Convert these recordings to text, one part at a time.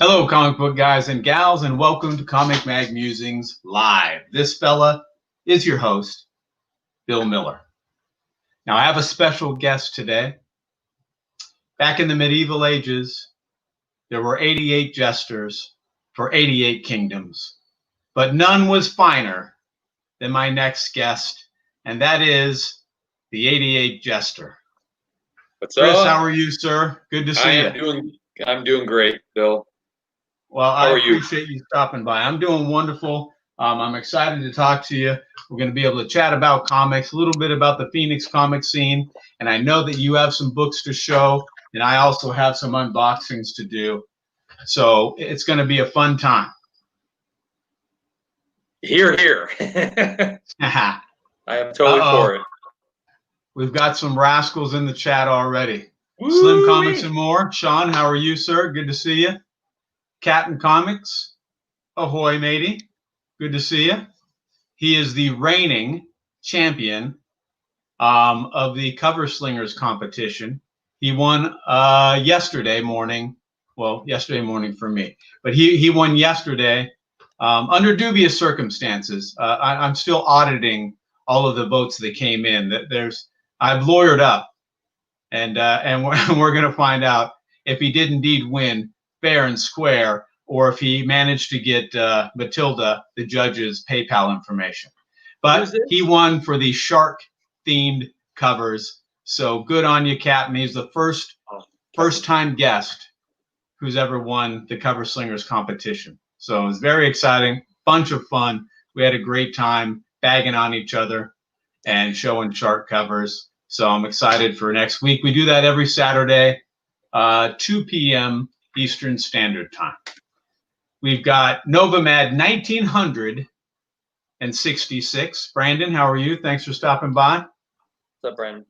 Hello, comic book guys and gals, and welcome to Comic Mag Musings Live. This fella is your host, Bill Miller. Now, I have a special guest today. Back in the medieval ages, there were 88 jesters for 88 kingdoms, but none was finer than my next guest, and that is the 88 jester. What's Chris, up? how are you, sir? Good to see you. I'm doing great, Bill. Well, I How are you? appreciate you stopping by. I'm doing wonderful. I'm excited to talk to you. We're going to be able to chat about comics, a little bit about the Phoenix comic scene. And I know that you have some books to show, and I also have some unboxings to do. So it's going to be a fun time. Here. I am totally for it. We've got some rascals in the chat already. Woo-wee. Slim Comics and more. Sean, how are you, sir? Good to see you. Captain Comics, ahoy, matey. Good to see you. He is the reigning champion of the Cover Slingers competition. He won yesterday morning. Well, yesterday morning for me. But he won yesterday under dubious circumstances. I'm still auditing all of the votes that came in. I've lawyered up, and we're going to find out if he did indeed win fair and square, or if he managed to get Matilda, the judge's PayPal information. But he won for the shark-themed covers. So good on you, Captain. He's the first-time guest who's ever won the Cover Slingers competition. So it was very exciting, bunch of fun. We had a great time bagging on each other and showing shark covers. So I'm excited for next week. We do that every Saturday, 2 p.m. Eastern Standard Time. We've got Novamad 1966. Brandon, how are you? Thanks for stopping by. What's up, Brandon?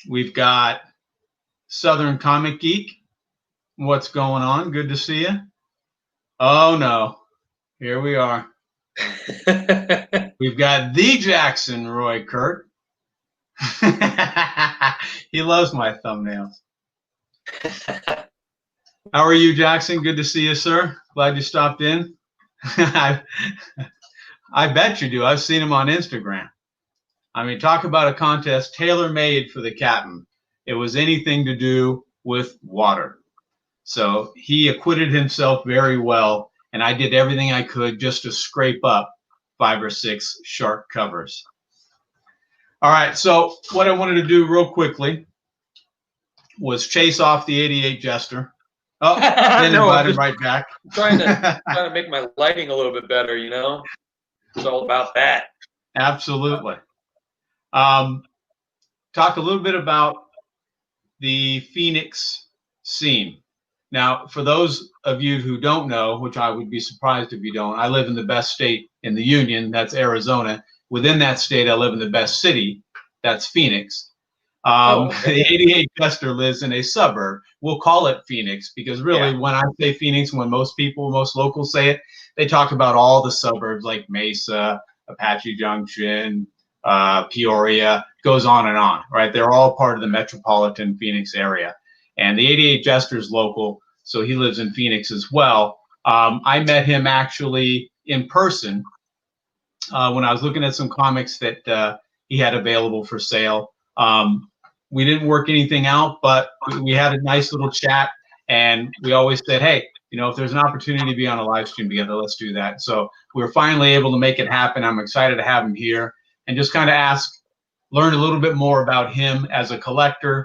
We've got Southern Comic Geek. What's going on? Good to see you. Oh, no. Here we are. We've got the Jackson Roy Kirk. He loves my thumbnails. How are you, Jackson? Good to see you, sir. Glad you stopped in. I bet you do. I've seen him on Instagram. I mean, talk about a contest tailor-made for the captain. It was anything to do with water. So he acquitted himself very well, and I did everything I could just to scrape up 5 or 6 shark covers. All right, so what I wanted to do real quickly was chase off the 88 jester. Oh, then invite him right back. trying to make my lighting a little bit better, you know? It's all about that. Absolutely. Talk a little bit about the Phoenix scene. Now, for those of you who don't know, which I would be surprised if you don't, I live in the best state in the Union, that's Arizona. Within that state, I live in the best city, that's Phoenix. The 88 jester lives in a suburb. We'll call it Phoenix because really when I say Phoenix, when most locals say it, they talk about all the suburbs like Mesa, Apache Junction, Peoria, goes on and on, right? They're all part of the metropolitan Phoenix area. And the 88 jester's local, so he lives in Phoenix as well. I met him actually in person when I was looking at some comics that he had available for sale. We didn't work anything out, but we had a nice little chat, and we always said, hey, you know, if there's an opportunity to be on a live stream together, let's do that. So we were finally able to make it happen. I'm excited to have him here and just kind of learn a little bit more about him as a collector,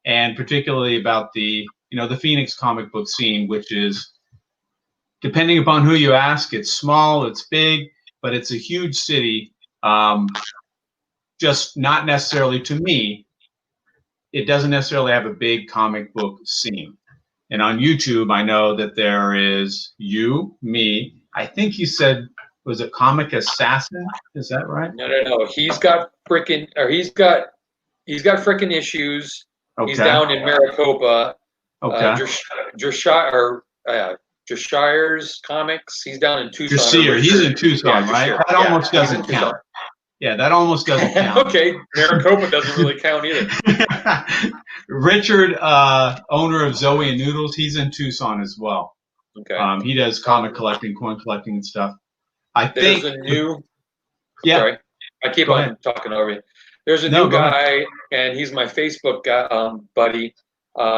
and particularly about the Phoenix comic book scene, which is, depending upon who you ask, it's small, it's big, but it's a huge city. Just not necessarily to me. It doesn't necessarily have a big comic book scene. And on YouTube, I know that there is you, me. I think he said, was it Comic Assassin? Is that right? No. He's got frickin' issues. Okay. He's down in Maricopa. Okay. Jashire's Comics. He's down in Tucson. Jashir. He's in Tucson, right? That almost doesn't count. Yeah, that almost doesn't count. Okay, Maricopa doesn't really count either. Richard, owner of Zoe and Noodles, he's in Tucson as well. Okay. He does comic collecting, coin collecting, and stuff. There's a new. Yeah. Sorry, I keep Go on ahead. talking over you. There's a No, new go ahead. guy, and he's my Facebook guy, buddy.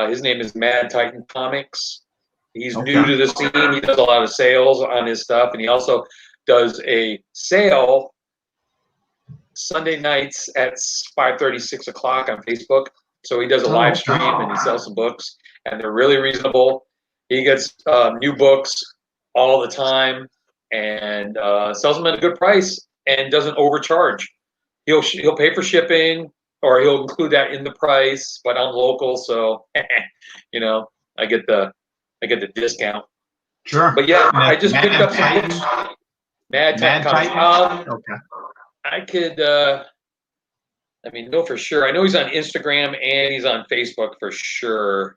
His name is Mad Titan Comics. He's new to the scene. He does a lot of sales on his stuff, and he also does a sale Sunday nights at 5:30, 6 o'clock on Facebook. So he does a live stream and he sells some books, and they're really reasonable. He gets new books all the time and sells them at a good price and doesn't overcharge. He'll pay for shipping, or he'll include that in the price. But I'm local, so you know I get the discount. Sure. But yeah, I just picked up some books. Mad Titan. Okay. I could. I mean, know for sure. I know he's on Instagram and he's on Facebook for sure.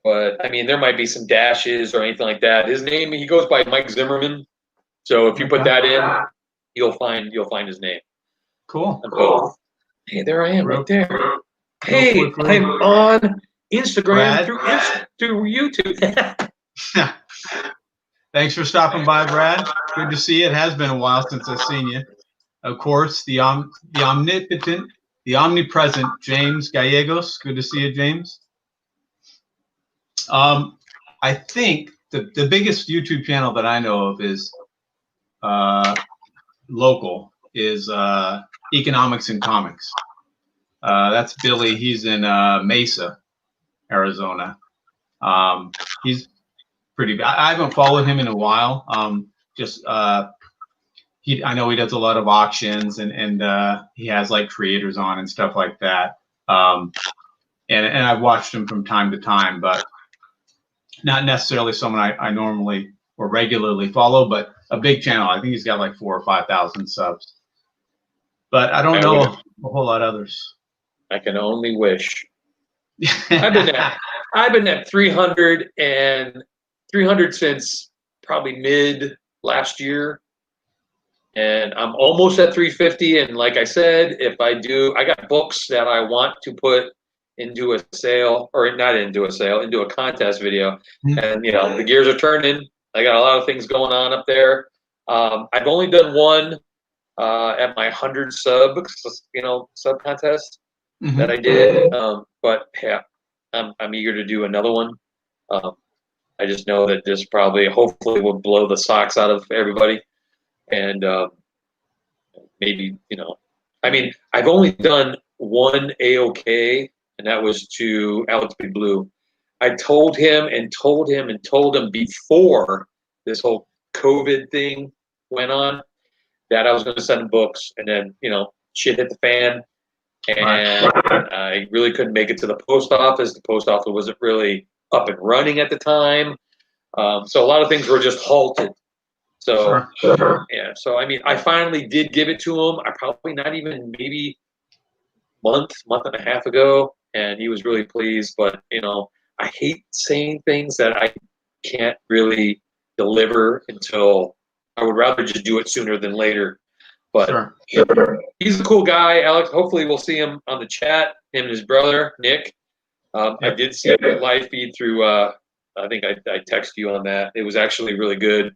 But I mean, there might be some dashes or anything like that. His name, he goes by Mike Zimmerman. So if you put that in, you'll find his name. Cool. So, hey, there I am, right there. Hey, I'm on Instagram through YouTube. Thanks for stopping by, Brad. Good to see you. It has been a while since I've seen you. Of course, the omnipotent, the omnipresent James Gallegos. Good to see you, James. I think the biggest YouTube channel that I know of is local, is Economics and Comics. That's Billy. He's in Mesa, Arizona. He's pretty. I haven't followed him in a while. I know he does a lot of auctions and he has like creators on and stuff like that. And I've watched him from time to time, but not necessarily someone I normally or regularly follow, but a big channel. I think he's got like 4,000 or 5,000 subs. But I don't know a whole lot others. I can only wish. I've been at 300 since probably mid last year. And I'm almost at 350. And like I said, if I got books that I want to put into a sale, or not into a sale, into a contest video. And, the gears are turning. I got a lot of things going on up there. I've only done one at my 100 sub contest that I did. But yeah, I'm eager to do another one. I just know that this hopefully will blow the socks out of everybody. And maybe, I mean, I've only done one AOK, and that was to Alex Big Blue. I told him before this whole COVID thing went on that I was going to send him books, and then, shit hit the fan, and I really couldn't make it to the post office. The post office wasn't really up and running at the time. So a lot of things were just halted. So, yeah. So, I mean, I finally did give it to him. I probably not even maybe month and a half ago, and he was really pleased. But, I hate saying things that I can't really deliver until I would rather just do it sooner than later. But he's a cool guy, Alex. Hopefully we'll see him on the chat, him and his brother, Nick. I did see the live feed through, I think I texted you on that. It was actually really good.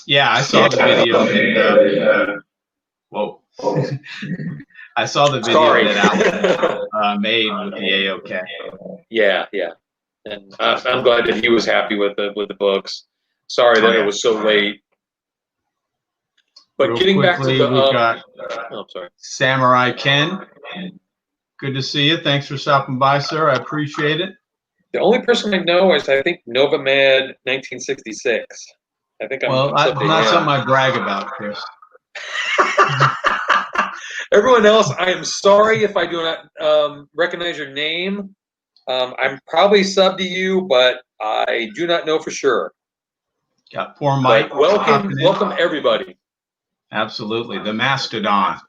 Yeah, I saw the video. Whoa. I saw the video that Alex made with the AOK. Yeah. And I'm glad that he was happy with the books. Sorry that it was so late. But getting back to the we've got I'm sorry. Samurai Ken. Good to see you. Thanks for stopping by, sir. I appreciate it. The only person I know is, I think, Nova Mad 1966. I think I'm not something I brag about, Chris. Everyone else, I am sorry if I do not recognize your name. I'm probably subbed to you, but I do not know for sure. Got poor Mike. But welcome everybody. Absolutely, the Mastodon.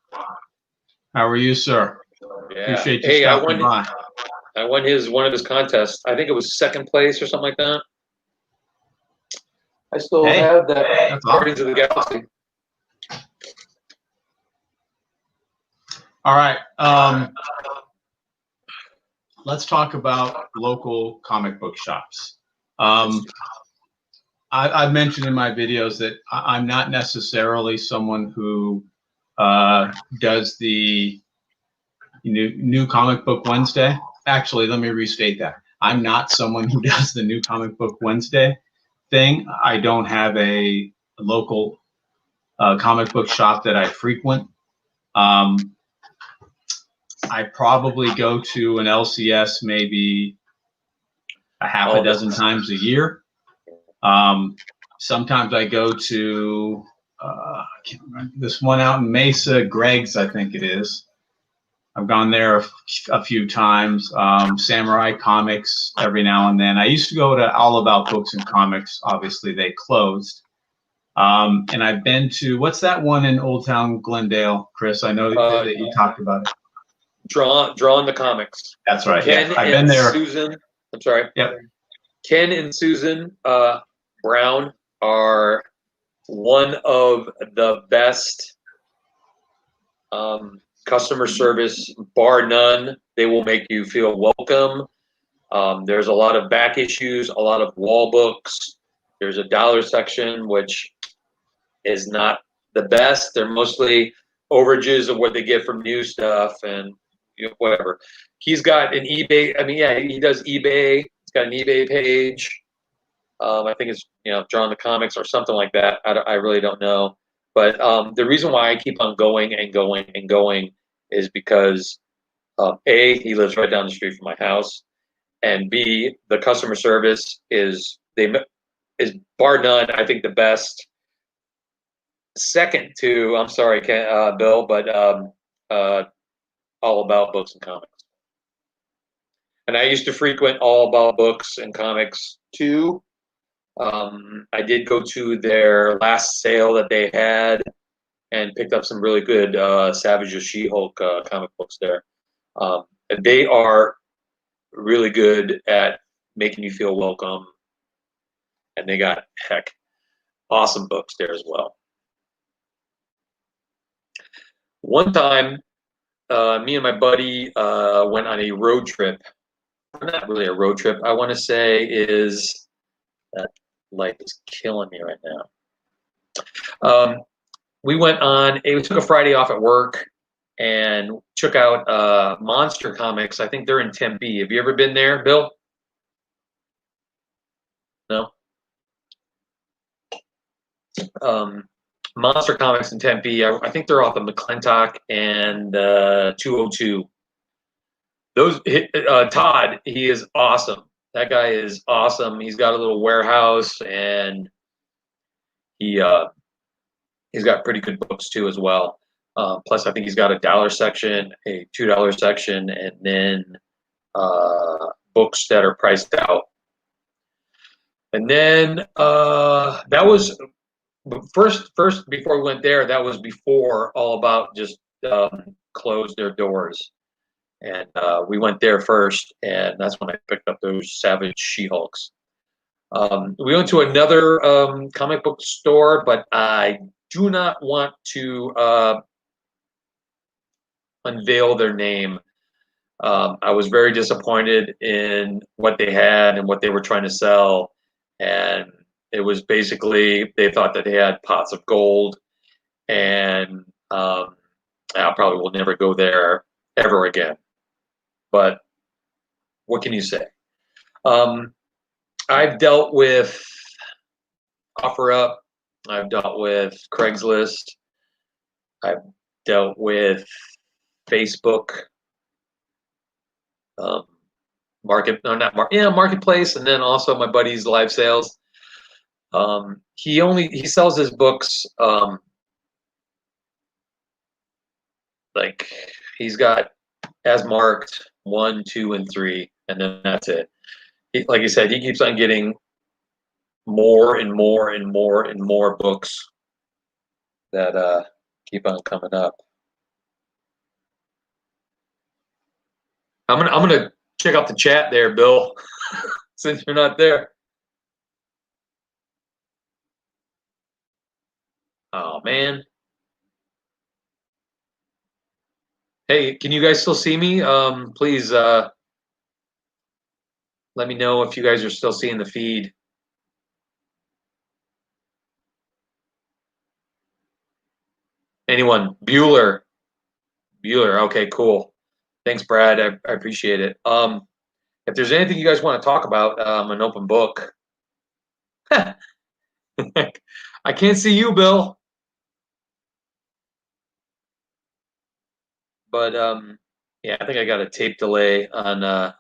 How are you, sir? Yeah. Appreciate you stopping by. I won one of his contests. I think it was second place or something like that. I still have that Guardians of the Galaxy. All right. let's talk about local comic book shops. I've mentioned in my videos that I'm not necessarily someone who does the new comic book Wednesday. Actually, let me restate that. I'm not someone who does the new comic book Wednesday thing. I don't have a local comic book shop that I frequent. I probably go to an LCS maybe a half a dozen times a year. Sometimes I go to I can't remember, this one out in Mesa, Greg's, I think it is. I've gone there a few times. Samurai Comics every now and then. I used to go to All About Books and Comics. Obviously, they closed. And I've been to, what's that one in Old Town Glendale, Chris? I know that you talked about it. Drawing the Comics. That's right. Ken I've been there. Susan, I'm sorry. Yep. Ken and Susan Brown are one of the best customer service, bar none. They will make you feel welcome. There's a lot of back issues, a lot of wall books. There's a dollar section, which is not the best. They're mostly overages of what they get from new stuff and whatever. He's got an eBay. I mean, yeah, he does eBay. He's got an eBay page. I think it's Drawing the Comics or something like that. I really don't know. But the reason why I keep on going and going and going is because A, he lives right down the street from my house, and B, the customer service is bar none, I think, the best. Second to, I'm sorry, Bill, but All About Books and Comics. And I used to frequent All About Books and Comics too. I did go to their last sale that they had and picked up some really good Savage of She-Hulk comic books there. And they are really good at making you feel welcome. And they got, awesome books there as well. One time, me and my buddy went on a road trip. Not really a road trip. I want to say is that light is killing me right now. We took a Friday off at work and took out Monster Comics. I think they're in Tempe. Have you ever been there, Bill? No? Monster Comics in Tempe. I think they're off of McClintock and 202. Todd, he is awesome. That guy is awesome. He's got a little warehouse, and he's got pretty good books too as well. Plus, I think he's got a dollar section, a $2 section, and then books that are priced out. And then that was first before we went there. That was before All About just closed their doors. And we went there first, and that's when I picked up those Savage She-Hulks. We went to another comic book store, but I do not want to unveil their name. I was very disappointed in what they had and what they were trying to sell. And it was basically, they thought that they had pots of gold. And I probably will never go there ever again. But what can you say? I've dealt with OfferUp. I've dealt with Craigslist. I've dealt with Facebook, Marketplace, and then also my buddy's live sales. He sells his books like he's got as marked 1, 2, and 3, and then that's it. Like I said, he keeps on getting more and more and more and more books that keep on coming up. I'm gonna check out the chat there, Bill, since you're not there. Oh man. Hey, can you guys still see me? Please Let me know if you guys are still seeing the feed. Anyone? Bueller. Okay, cool. Thanks, Brad. I appreciate it. If there's anything you guys want to talk about, an open book. I can't see you, Bill. But yeah, I think I got a tape delay on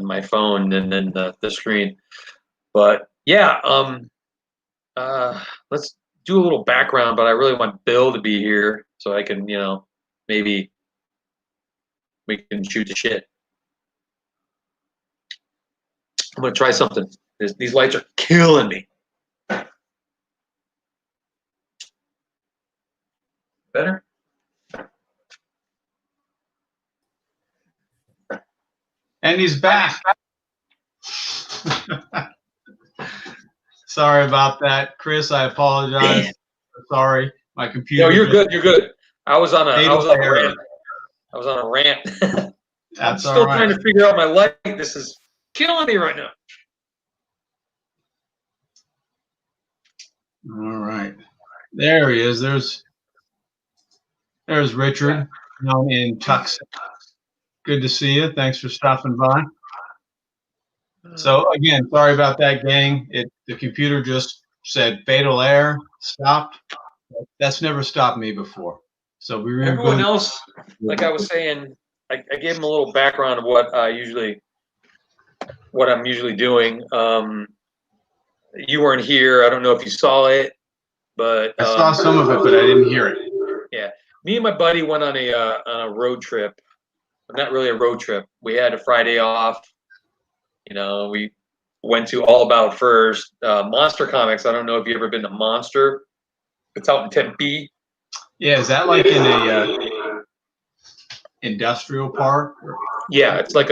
my phone and then the screen. But yeah, let's do a little background. But I really want Bill to be here so I can, maybe we can shoot the shit. I'm gonna try something. These lights are killing me. Better? And he's back. Sorry about that, Chris. I apologize. Sorry, my computer. No, you're good. You're good. I was on a error. rant. I was on a rant. I'm That's still all right. trying to figure out my light. This is killing me right now. All right. There he is. There's Richard now in Tucson. Good to see you. Thanks for stopping by. So again, sorry about that, gang. The computer just said fatal error, stopped. That's never stopped me before. So we were Everyone else, like I was saying, I gave them a little background of what I'm usually doing. You weren't here. I don't know if you saw it, but I saw some of it, but I didn't hear it. Yeah, me and my buddy went on a road trip. Not really a road trip. We had a Friday off. We went to All About First. Monster Comics. I don't know if you've ever been to Monster. It's out in Tempe. Yeah, is that like in a industrial park? Yeah, it's like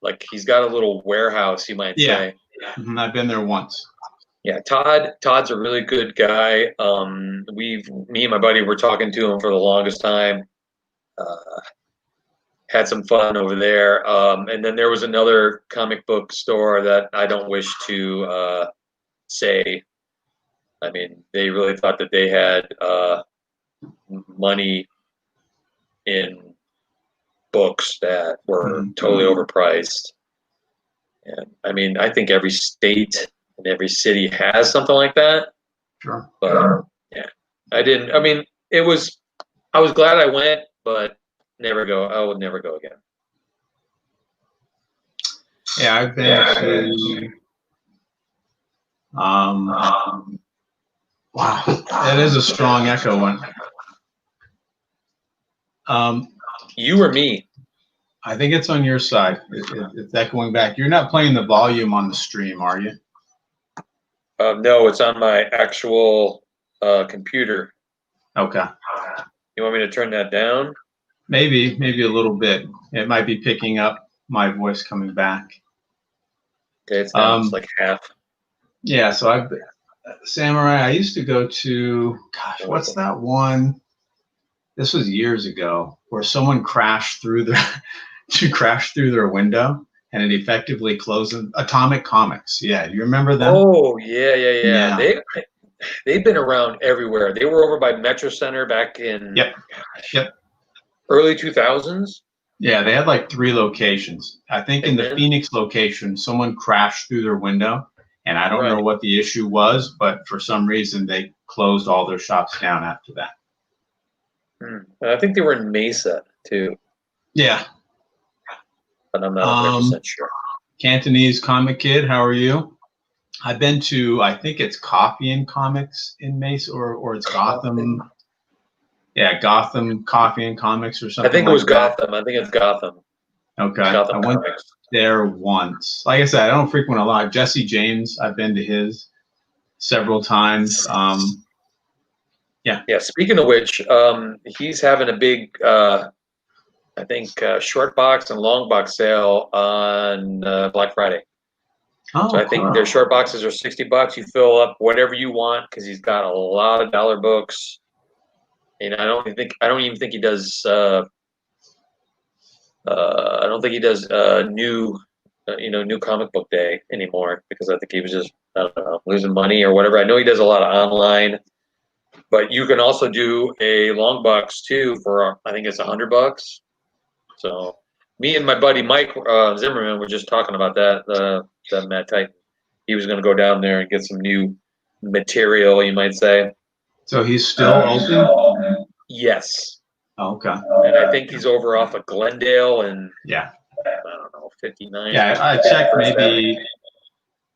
like he's got a little warehouse, you might say. Mm-hmm. I've been there once. Yeah, Todd's a really good guy. Me and my buddy were talking to him for the longest time. Had some fun over there. And then there was another comic book store that I don't wish to say. I mean, they really thought that they had money in books that were totally overpriced. And I mean, I think every state and every city has something like that. Sure. But yeah, I didn't. I mean, I was glad I went, but I would never go again. Yeah, I've been to. Wow, that is a strong echo one. You or me? I think it's on your side. It's echoing back. You're not playing the volume on the stream, are you? No, it's on my actual computer. Okay. You want me to turn that down? Maybe a little bit. It might be picking up my voice coming back. Okay, it's down. It's like half. Yeah, so Samurai, I used to go to, gosh, what's that one? This was years ago, where someone crashed through their window, and it effectively closed them. Atomic Comics. Yeah, do you remember them? Oh, yeah. They've been around everywhere. They were over by Metro Center back in early 2000s. Yeah, they had like 3 locations. I think in the Phoenix location, someone crashed through their window, and I don't know what the issue was, but for some reason they closed all their shops down after that. I think they were in Mesa too. Yeah. But I'm not 100% sure. Cantonese Comic Kid, how are you? I've been to, I think it's Coffee and Comics in Mesa, or it's Gotham. Yeah, Gotham Coffee and Comics or something. I think it was Gotham. I think it's Gotham. Okay. Gotham I went Comics. there once. Like I said, I don't frequent a lot. Jesse James, I've been to his several times. Yeah. Speaking of which, he's having a big, I think, short box and long box sale on Black Friday. Oh, so I think their short boxes are $60. You fill up whatever you want because he's got a lot of dollar books. And I don't even think he does. I don't think he does new comic book day anymore because I think he was just, I don't know, losing money or whatever. I know he does a lot of online, but you can also do a long box too for I think it's $100. So me and my buddy Mike Zimmerman were just talking about that. Matt Titan, he was going to go down there and get some new material, you might say. So he's still open? Yes. Okay. And I think he's over off of Glendale and yeah, I don't know, 59. Yeah, I checked maybe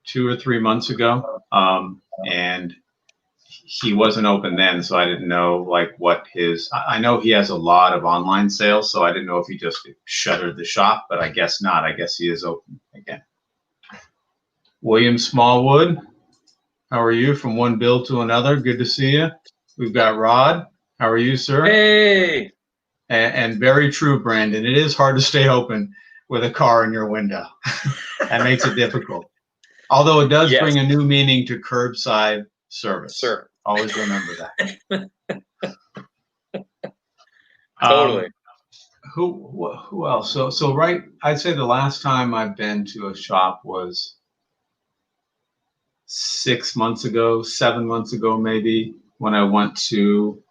2 or 3 months ago, and he wasn't open then, so I didn't know like what his. I know he has a lot of online sales, so I didn't know if he just shuttered the shop, but I guess not. I guess he is open again. William Smallwood, how are you? From one bill to another, good to see you. We've got Rod. How are you, sir? Hey. And very true, Brandon. It is hard to stay open with a car in your window. That makes it difficult. Although it does bring a new meaning to curbside service. Sure. Always remember that. Totally. Who else? So right, I'd say the last time I've been to a shop was 6 months ago, 7 months ago, maybe, when I went to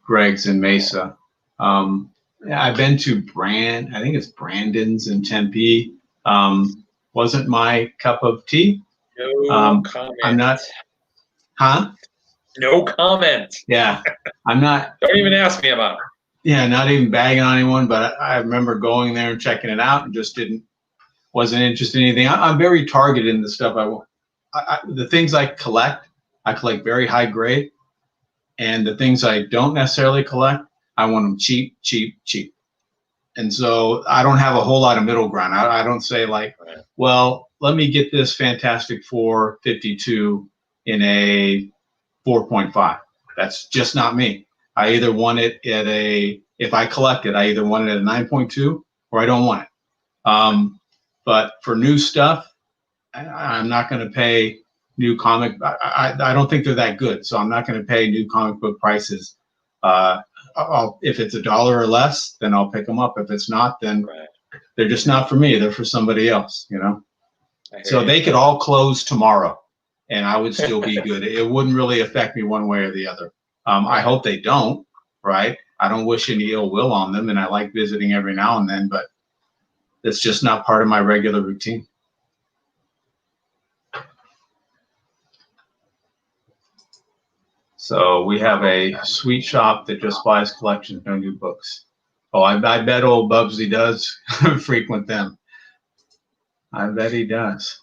Greg's in Mesa. I've been to I think it's Brandon's in Tempe. Wasn't my cup of tea. No comment. I'm not, huh? No comment. Yeah, I'm not. Don't even ask me about it. Yeah, not even bagging on anyone, but I remember going there and checking it out and just wasn't interested in anything. I'm very targeted in the stuff I want. The things I collect very high grade. And the things I don't necessarily collect, I want them cheap, cheap, cheap. And so I don't have a whole lot of middle ground. I don't say like, well, let me get this Fantastic Four 52 in a 4.5. That's just not me. I either want it if I collect it, I either want it at a 9.2 or I don't want it. But for new stuff, I'm not going to pay new comic. I don't think they're that good, so I'm not going to pay new comic book prices. If it's $1 or less, then I'll pick them up. If it's not, then they're just not for me. They're for somebody else, you know. So they could all close tomorrow, and I would still be good. It wouldn't really affect me one way or the other. I hope they don't. Right? I don't wish any ill will on them, and I like visiting every now and then, but it's just not part of my regular routine. So we have a sweet shop that just buys collections, no new books. Oh, I bet old Bubsy does frequent them. I bet he does.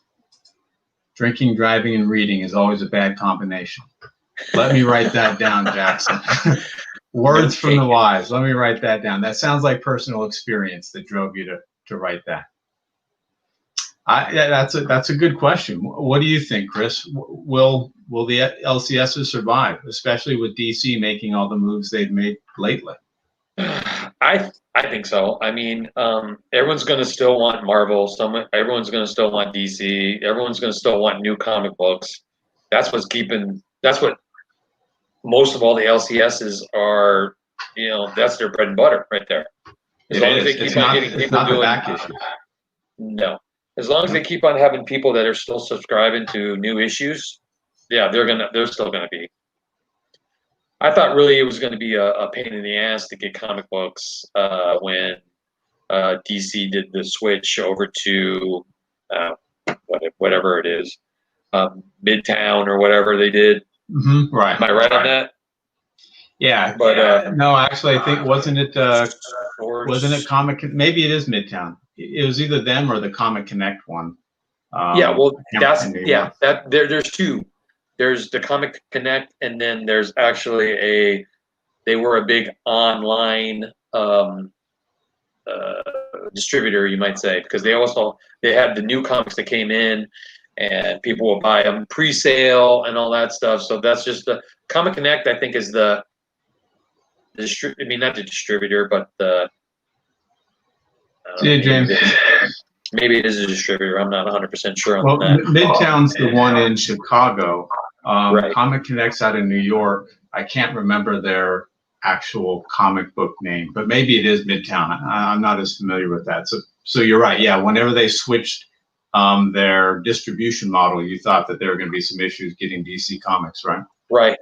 Drinking, driving, and reading is always a bad combination. Let me write that down, Jackson. Words from the wise. Let me write that down. That sounds like personal experience that drove you to write that. That's a good question. What do you think, Chris? Will the LCSs survive, especially with DC making all the moves they've made lately? I think so. I mean, everyone's going to still want Marvel. Everyone's going to still want DC. Everyone's going to still want new comic books. That's what most of all the LCSs are. You know, that's their bread and butter right there. As long as they keep on getting people doing back issues. No. As long as they keep on having people that are still subscribing to new issues, yeah, they're still gonna be. I thought really it was gonna be a pain in the ass to get comic books when DC did the switch over to whatever it is, Midtown or whatever they did. Mm-hmm, right. Am I right on that? Yeah, but no, actually, I think wasn't it Comic? Maybe it is Midtown. It was either them or the Comic Connect one. There's two. There's the Comic Connect, and then there's actually they were a big online distributor, you might say, because they had the new comics that came in, and people will buy them pre-sale and all that stuff. So that's just the Comic Connect. I think is not the distributor, but the. James. Maybe it is a distributor. I'm not 100% sure on that. Midtown's the one in Chicago. Right. Comic Connect's out in New York. I can't remember their actual comic book name, but maybe it is Midtown. I'm not as familiar with that. So you're right. Yeah, whenever they switched their distribution model, you thought that there were going to be some issues getting DC Comics, right? Right.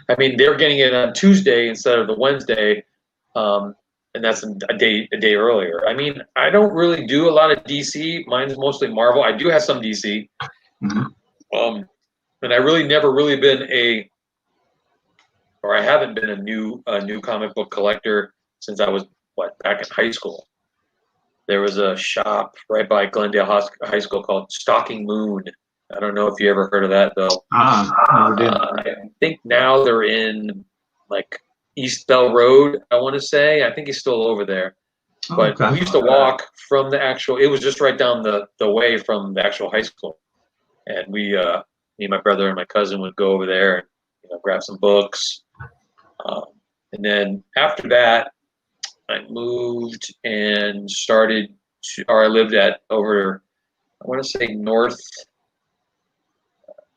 I mean, they're getting it on Tuesday instead of the Wednesday, and that's a day earlier. I mean, I don't really do a lot of DC. Mine's mostly Marvel. I do have some DC, and I really never really been I haven't been a new comic book collector since I was back in high school. There was a shop right by Glendale High School called Stalking Moon. I don't know if you ever heard of that though. Never did. I think now they're in like East Bell Road, I want to say. I think he's still over there. But we used to walk from the actual, it was just right down the way from the actual high school. And me and my brother and my cousin would go over there and grab some books. And then after that, I moved and I lived over, I want to say North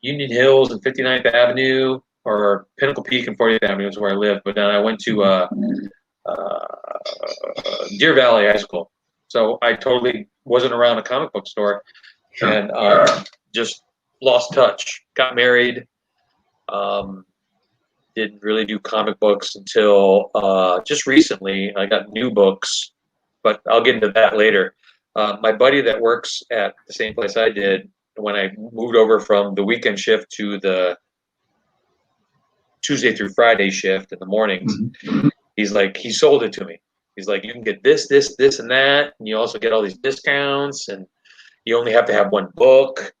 Union Hills and 59th Avenue, or Pinnacle Peak and 40th Avenue is where I lived. But then I went to Deer Valley High School. So I totally wasn't around a comic book store. Sure. And just lost touch. Got married. Didn't really do comic books until just recently. I got new books, but I'll get into that later. My buddy that works at the same place I did, when I moved over from the weekend shift to the Tuesday through Friday shift in the mornings, he's like, he sold it to me. He's like, you can get this, and that, and you also get all these discounts, and you only have to have one book.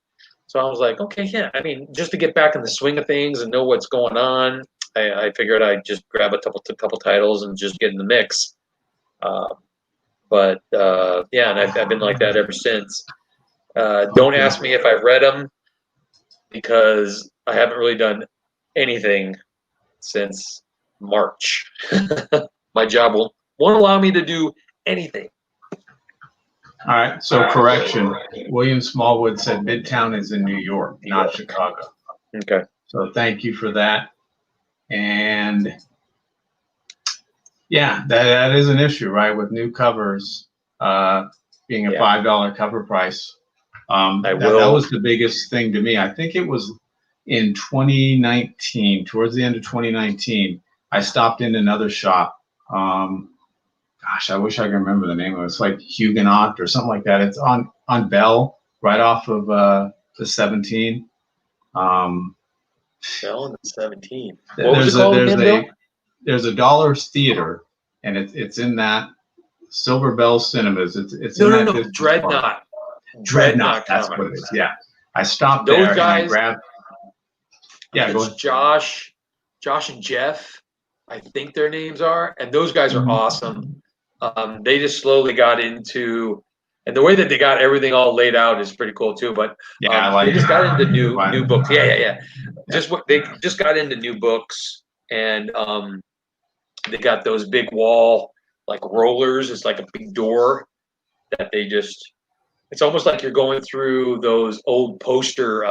So I was like, okay, yeah. I mean, just to get back in the swing of things and know what's going on, I figured I'd just grab a couple titles and just get in the mix. But and I've been like that ever since. Don't ask me if I've read them, because I haven't really done anything since March. My job won't allow me to do anything. All right. So correction. William Smallwood said Midtown is in New York, not Chicago. Okay. So thank you for that. And yeah, that is an issue, right? With new covers being a $5 cover price. That was the biggest thing to me. I think it was in 2019, towards the end of 2019, I stopped in another shop. Gosh, I wish I could remember the name of it. It's like Huguenot or something like that. It's on Bell, right off of the 17. Bell and the 17. What was it called again, Bill? There's a Dollar's Theater, and it's in that Silver Bell Cinemas. It's no, in no, that no, Dreadnought. Dreadnought, that's what it is. Yeah, I stopped there and I grabbed. Yeah, go ahead. Josh and Jeff, I think their names are, and those guys are awesome. They just slowly got into, and the way that they got everything all laid out is pretty cool too. But I like they just got into new books. Yeah. They just got into new books, and they got those big wall like rollers. It's like a big door that they just. It's almost like you're going through those old poster,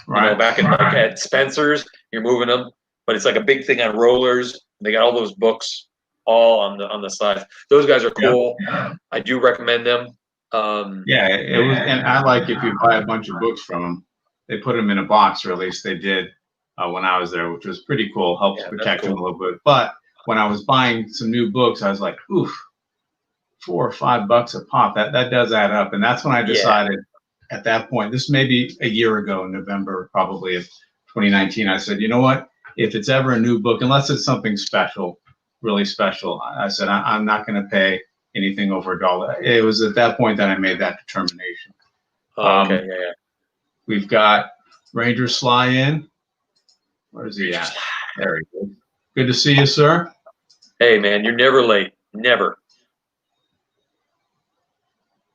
back at Spencer's. You're moving them, but it's like a big thing on rollers. They got all those books all on the sides. Those guys are cool. Yep. I do recommend them. It was, and I like if you buy a bunch of books from them, they put them in a box, or at least they did when I was there, which was pretty cool. Helps protect them a little bit. But when I was buying some new books, I was like, oof. $4 or $5 a pop. That does add up, and that's when I decided. At that point, this may be a year ago, November probably of 2019. I said, you know what? If it's ever a new book, unless it's something special, really special, I said I'm not going to pay anything over $1. It was at that point that I made that determination. Okay, We've got Ranger Sly in. Where is he at? There he is. Good to see you, sir. Hey, man, you're never late. Never.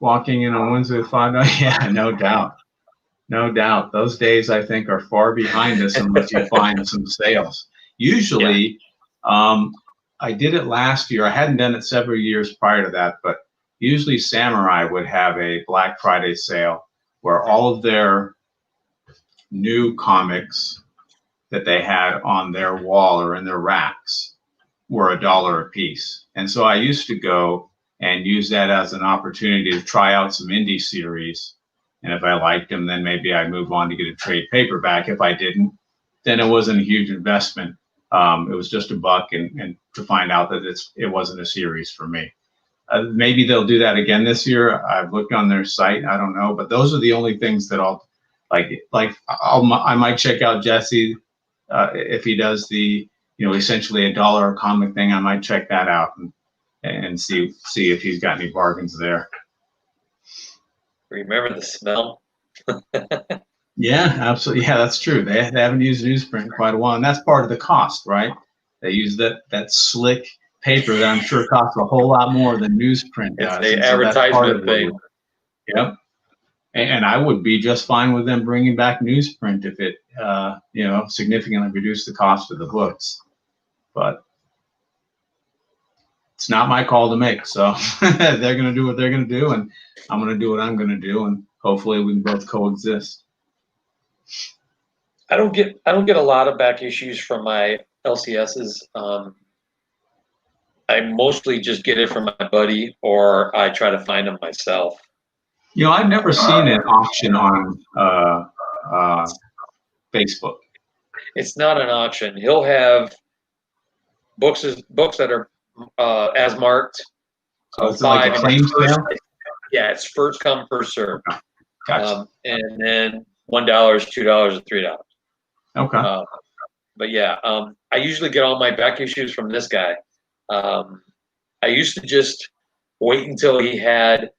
Walking in on Wednesday at $5. Yeah, no doubt. No doubt. Those days, I think, are far behind us unless you find some sales. Usually, I did it last year. I hadn't done it several years prior to that, but usually Samurai would have a Black Friday sale where all of their new comics that they had on their wall or in their racks were $1 a piece. And so I used to go and use that as an opportunity to try out some indie series. And if I liked them, then maybe I move on to get a trade paperback. If I didn't, then it wasn't a huge investment. It was just $1, and to find out that it wasn't a series for me. Maybe they'll do that again this year. I've looked on their site. I don't know, but those are the only things that I'll I might check out Jesse if he does the essentially $1 a comic thing. I might check that out and see if he's got any bargains there. Remember the smell? Yeah, absolutely. Yeah, that's true. They haven't used newsprint in quite a while, and that's part of the cost, right? They use that slick paper that I'm sure costs a whole lot more than newsprint does. It's the advertisement thing. Yep. And I would be just fine with them bringing back newsprint if it, significantly reduced the cost of the books. But it's not my call to make. So they're going to do what they're going to do, and I'm going to do what I'm going to do, and hopefully we can both coexist. I don't get a lot of back issues from my LCSs. I mostly just get it from my buddy, or I try to find them myself. I've never seen an auction on Facebook. It's not an auction. He'll have books that are as marked. So it's like a claim sale? Yeah, it's first come, first serve. Okay. Gotcha. And then $1, $2, and $3. Okay. But yeah, I usually get all my back issues from this guy. I used to just wait until he had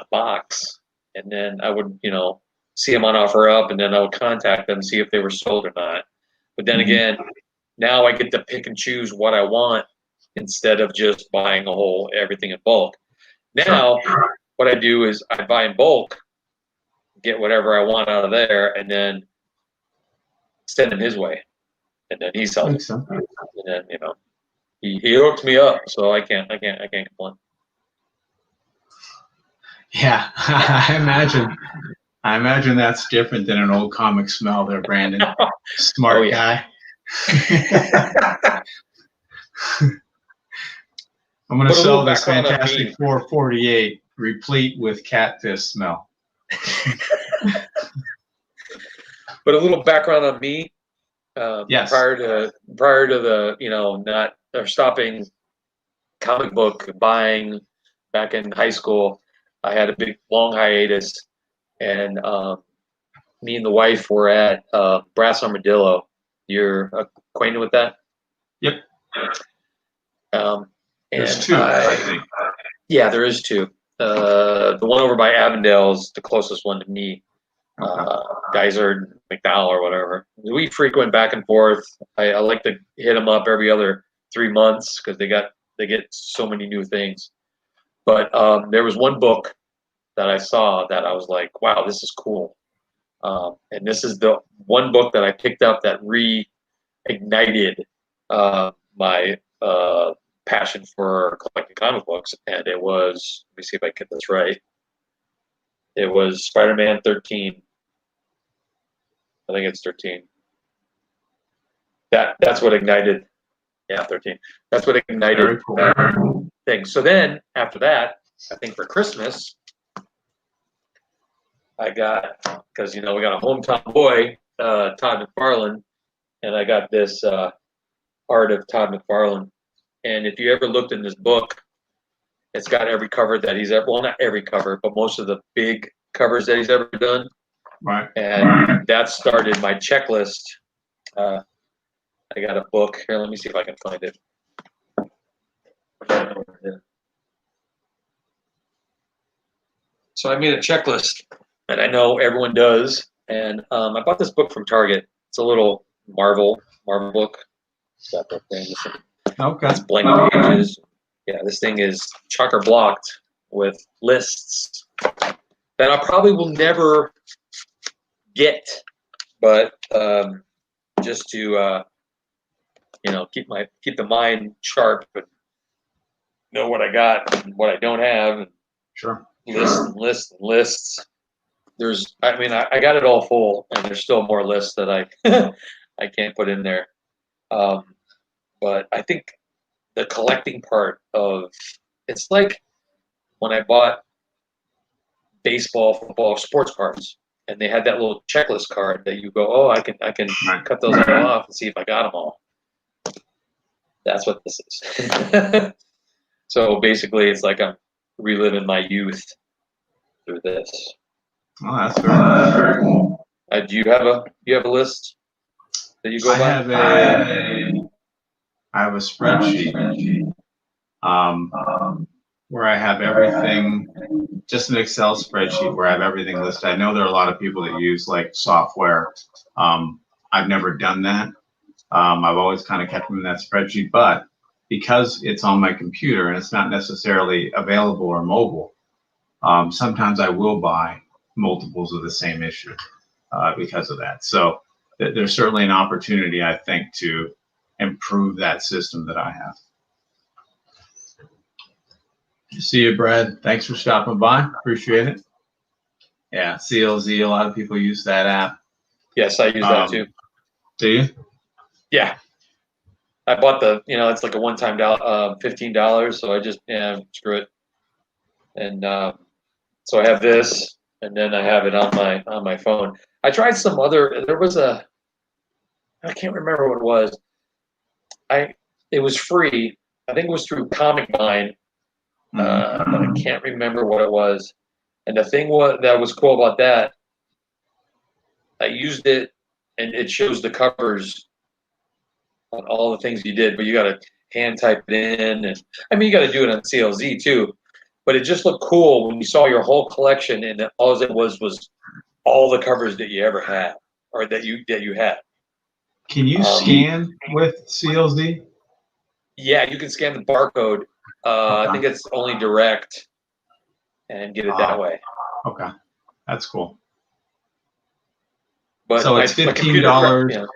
a box, and then I would, see him on OfferUp, and then I would contact them, see if they were sold or not. But then again, now I get to pick and choose what I want instead of just buying everything in bulk. Now, what I do is I buy in bulk, get whatever I want out of there, and then send him his way, and then he sells it. And then he hooked me up, so I can't complain. Yeah, I imagine that's different than an old comic smell there, Brandon. Smart guy. I'm going to sell this Fantastic 448 replete with cat piss smell. But a little background on me. Yes. Prior to the not or stopping comic book buying back in high school, I had a big long hiatus, and me and the wife were at Brass Armadillo. You're acquainted with that? Yep. There's two, I think. Yeah, there is two. The one over by Avondale is the closest one to me. Geyser, McDowell, or whatever. We frequent back and forth. I like to hit them up every other 3 months because they get so many new things. But there was one book that I saw that I was like, wow, this is cool. And this is the one book that I picked up that reignited my passion for collecting comic books. And it was, let me see if I get this right. It was Spider-Man 13. I think it's 13. That's what ignited. Yeah, 13. That's what ignited things. So then after that, I think for Christmas, I got, because we got a hometown boy, Todd McFarlane, and I got this art of Todd McFarlane. And if you ever looked in this book, it's got every cover that he's ever, well, not every cover, but most of the big covers that he's ever done. Right. And that started my checklist. I got a book here. Let me see if I can find it. So I made a checklist, and I know everyone does. And I bought this book from Target. It's a little Marvel book. Got that thing. Okay. It's blank pages. Yeah, this thing is chocker blocked with lists that I probably will never get, but just to keep the mind sharp and know what I got and what I don't have, and sure, lists. I got it all full, and there's still more lists that I I can't put in there. But I think the collecting part of it's like when I bought baseball, football, sports cards, and they had that little checklist card that you go, oh, I can Right. cut those all off and see if I got them all. That's what this is. So basically, it's like I'm reliving my youth through this. Oh, that's very cool. Do you have a list that you go I by? have a spreadsheet where I have everything, just an Excel spreadsheet where I have everything listed. I know there are a lot of people that use like software. I've never done that. I've always kind of kept them in that spreadsheet, but because it's on my computer and it's not necessarily available or mobile, sometimes I will buy multiples of the same issue because of that. So there's certainly an opportunity, I think, to improve that system that I have. See you, Brad. Thanks for stopping by. Appreciate it. Yeah, CLZ, a lot of people use that app. Yes, I use that too. Do you? Yeah. I bought it's like a one-time $15, so I just, screw it. And so I have this, and then I have it on my phone. I tried some other, I can't remember what it was. It was free. I think it was through Comic Vine, but I can't remember what it was. And the thing that was cool about that, I used it, and it shows the covers on all the things you did, but you got to hand type it in, and I mean you got to do it on CLZ too. But it just looked cool when you saw your whole collection, and all it was all the covers that you ever had, or that you had. Can you scan with CLZ? Yeah, you can scan the barcode. Okay. I think it's only direct, and get it that way. Okay, that's cool. But so it's $15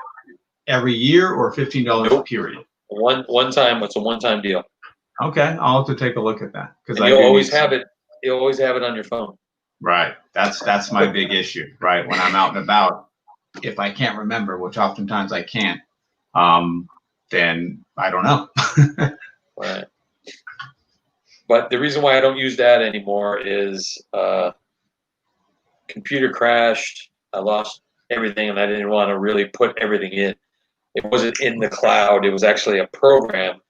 every year, or $15 period? One time. It's a one-time deal. Okay, I'll have to take a look at that because you'll always have it. You'll always have it on your phone. Right. That's my big issue. Right. When I'm out and about, if I can't remember, which oftentimes I can't, then I don't know. Right. But the reason why I don't use that anymore is computer crashed. I lost everything, and I didn't want to really put everything in. It wasn't in the cloud. It was actually a program.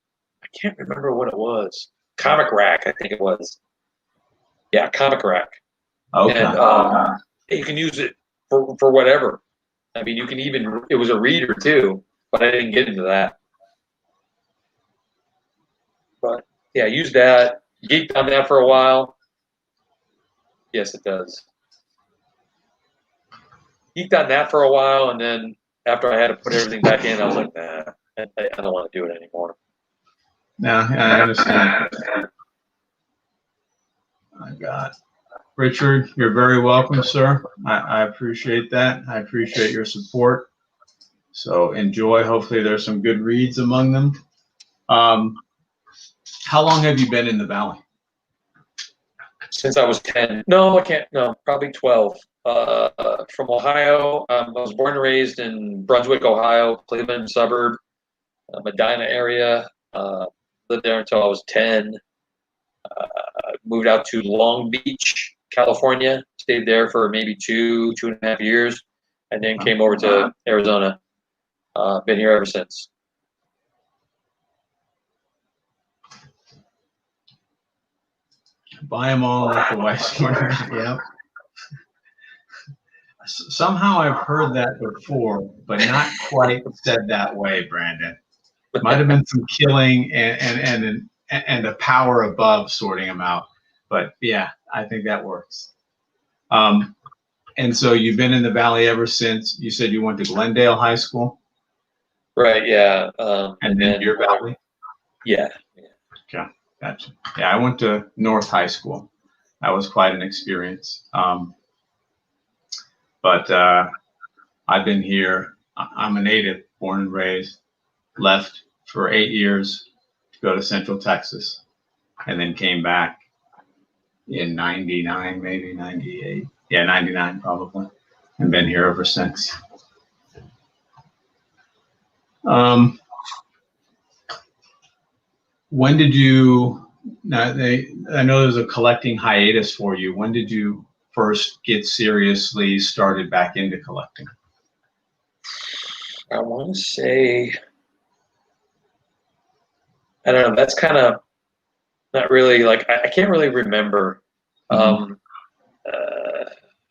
I can't remember what it was. Comic Rack, I think it was. Yeah, Comic Rack. Okay. And you can use it for whatever. I mean, you can even, it was a reader too, but I didn't get into that. But yeah, I used that. Geeked on that for a while. Yes, it does. Geeked on that for a while, and then after I had to put everything back in, I was like, nah, I don't want to do it anymore. No, I understand. My God. Richard, you're very welcome, sir. I appreciate that. I appreciate your support. So enjoy. Hopefully there's some good reads among them. How long have you been in the Valley? Since I was 10. No, I can't. No, probably 12. From Ohio. I was born and raised in Brunswick, Ohio, Cleveland suburb, Medina area. Lived there until I was 10. Moved out to Long Beach, California. Stayed there for maybe 2.5 years, and then came over to Arizona. Been here ever since. Buy them all like the wife's order. Yep. Somehow I've heard that before, but not quite said that way, Brandon. Might have been some killing and a power above sorting them out. But yeah, I think that works. And so you've been in the Valley ever since. You said you went to Glendale High School? Right, yeah. And then Deer Valley? Yeah. Okay, gotcha. Yeah, I went to North High School. That was quite an experience. But I've been here. I'm a native, born and raised. Left for 8 years to go to Central Texas, and then came back in 99, maybe 98. Yeah, 99 probably, and been here ever since. when did you? Now, I know there's a collecting hiatus for you. When did you first get seriously started back into collecting? I want to say, I don't know. That's kind of not really like I can't really remember. Mm-hmm.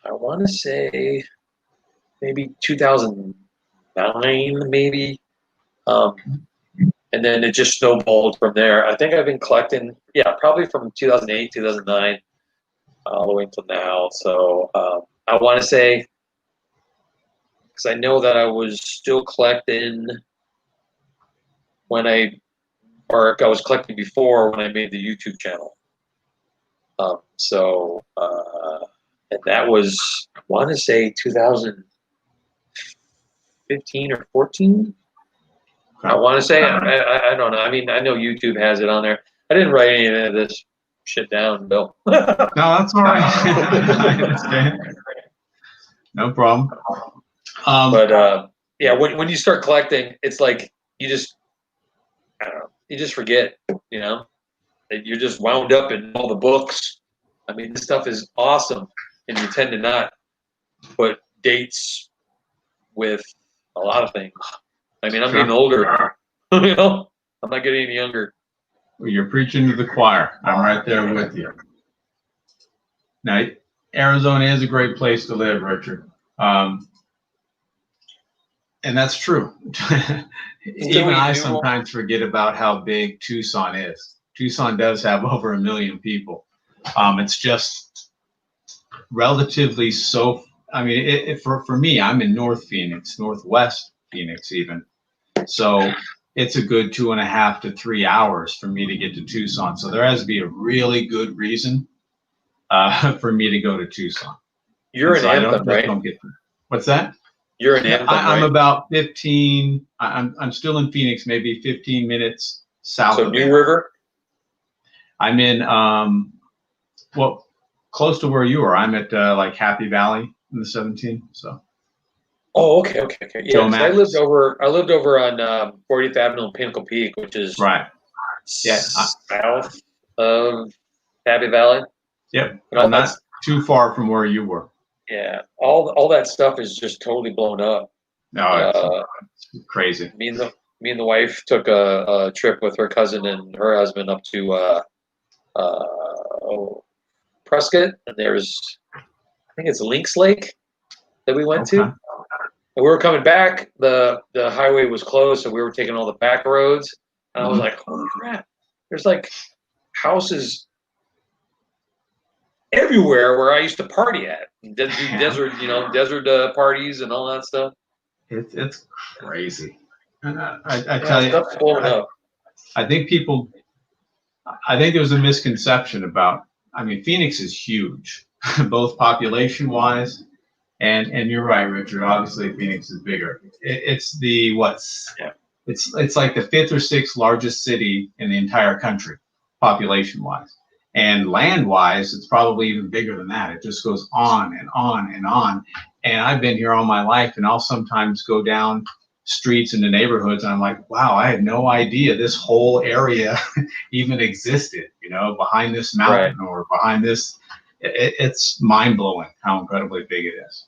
I want to say maybe 2009, maybe. And then it just snowballed from there. I think I've been collecting, yeah, probably from 2008, 2009, all the way until now. So I want to say, because I know that I was still collecting when I was collecting before when I made the YouTube channel. And that was, I want to say 2015 or 14. I want to say, I don't know. I mean, I know YouTube has it on there. I didn't write any of this shit down, Bill. No, that's all right. I understand. No problem. But yeah, when you start collecting, it's like you just, I don't know, you just forget, you know, that you're just wound up in all the books. I mean, this stuff is awesome, and you tend to not put dates with a lot of things. I mean, I'm getting older, you know, I'm not getting any younger. Well, you're preaching to the choir. I'm right there with you. Now, Arizona is a great place to live, Richard. And that's true. Even I sometimes forget about how big Tucson is. Tucson does have over 1 million people. It's just relatively so. I mean, for me, I'm in North Phoenix, Northwest Phoenix even. So it's a good 2.5 to 3 hours for me to get to Tucson. So there has to be a really good reason for me to go to Tucson. You're in Anthem, right? What's that? You're in Anthem, I'm right? about 15. I'm still in Phoenix, maybe 15 minutes south of New River? I'm in, well, close to where you are. I'm at like Happy Valley in the 17. So. Oh, okay. Yeah, I lived over on 40th Avenue and Pinnacle Peak, which is right. Yeah, south of Happy Valley. Yep, I'm not too far from where you were. Yeah, all that stuff is just totally blown up. No, it's crazy. Me and the wife took a trip with her cousin and her husband up to Prescott, and there's, I think it's Lynx Lake that we went to. And we were coming back, the highway was closed, so we were taking all the back roads. And I was like, holy crap, there's like houses everywhere where I used to party at. Desert parties and all that stuff. It's crazy. I tell you, stuff's blowing up. I think there's a misconception about, I mean, Phoenix is huge, both population wise, and you're right, Richard. Obviously, Phoenix is bigger. It's like the 5th or 6th largest city in the entire country, population wise, and land wise, it's probably even bigger than that. It just goes on and on and on. And I've been here all my life, and I'll sometimes go down streets into neighborhoods, and I'm like, wow, I had no idea this whole area even existed, you know, behind this mountain or behind this. It's mind-blowing how incredibly big it is.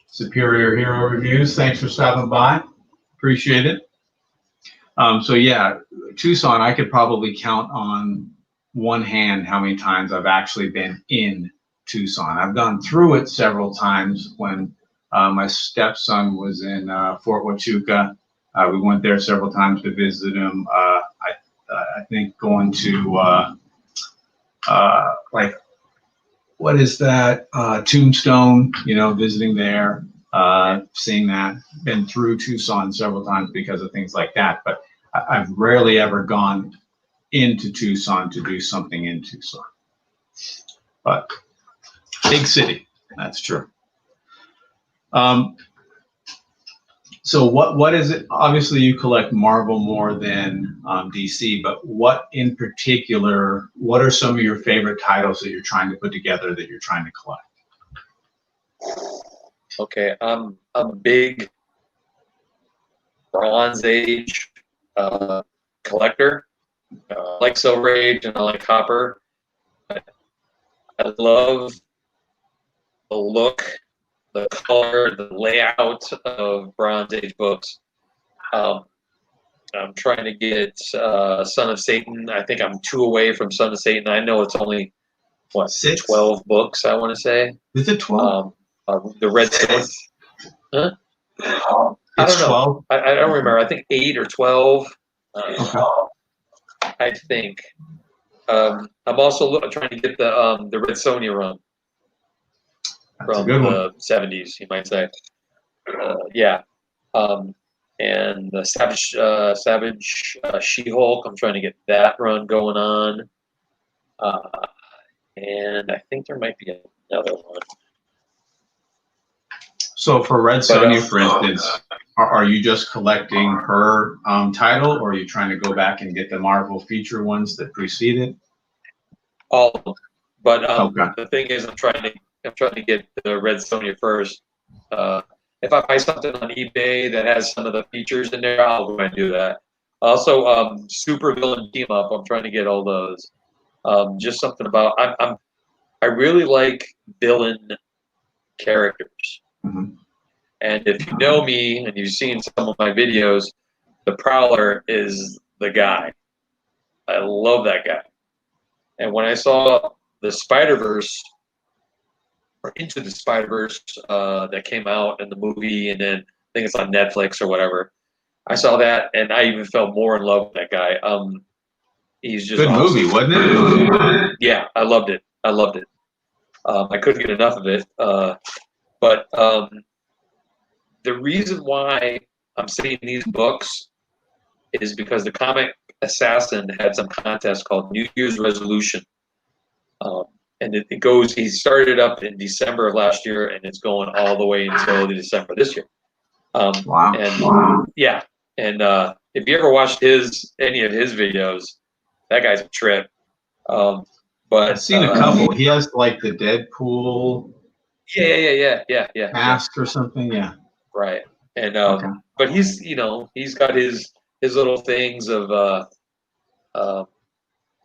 Superior Hero Reviews, thanks for stopping by. Appreciate it. So yeah, Tucson, I could probably count on one hand how many times I've actually been in Tucson. I've gone through it several times when my stepson was in Fort Huachuca. We went there several times to visit him. I think going to like, what is that? Tombstone, you know, visiting there, seeing that. Been through Tucson several times because of things like that. But I've rarely ever gone into Tucson to do something in Tucson. But big city, that's true. So what is it? Obviously, you collect Marvel more than DC, but what in particular, what are some of your favorite titles that you're trying to put together that you're trying to collect? Okay, I'm a big Bronze Age collector. I like Silver Age and I like Copper. I love the look, the color, the layout of Bronze Age books. I'm trying to get Son of Satan. I think I'm 2 away from Son of Satan. I know it's only, what, 6? 12 books, I want to say. Is it 12? The Red Stone. Huh? I It's don't know. 12? I don't remember. I think 8 or 12. Okay. I think. I'm also trying to get the Red Sonja run That's a from good one. the 70s, you might say. Yeah. And the Savage She-Hulk. I'm trying to get that run going on. And I think there might be another one. So for Red Sonja, for instance, are you just collecting her title, or are you trying to go back and get the Marvel feature ones that precede it? All of them. But Okay. the thing is, I'm trying to get the Red Sonja first. If I buy something on eBay that has some of the features in there, I'll go and do that. Also, Super Villain Team Up. I'm trying to get all those. Just something about I really like villain characters. Mm-hmm. And if you know me and you've seen some of my videos, the Prowler is the guy. I love that guy. And when I saw the Spider-Verse, or Into the Spider-Verse, that came out in the movie, and then I think it's on Netflix or whatever, I saw that, and I even fell more in love with that guy. He's just Good awesome. movie, wasn't it? Yeah, I loved it. I loved it. I couldn't get enough of it. But the reason why I'm saying these books is because the Comic Assassin had some contest called New Year's Resolution. And it goes, he started up in December of last year, and it's going all the way until December this year. Wow. And yeah, and if you ever watched any of his videos, that guy's a trip. But I've seen a couple. He has like the Deadpool yeah. mask or something. Yeah. Right. And Okay. but he's got his little things of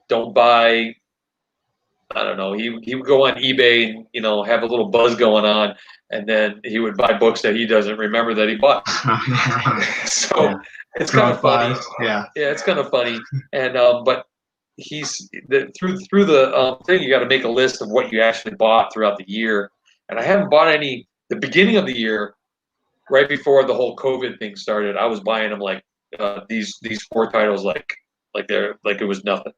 don't buy. I don't know. He would go on eBay and have a little buzz going on, and then he would buy books that he doesn't remember that he bought. So yeah. it's kind of funny. Yeah. Yeah, it's kind of funny. And but through the thing, you got to make a list of what you actually bought throughout the year. And I haven't bought any. The beginning of the year, right before the whole COVID thing started, I was buying them like these 4 titles like it was nothing.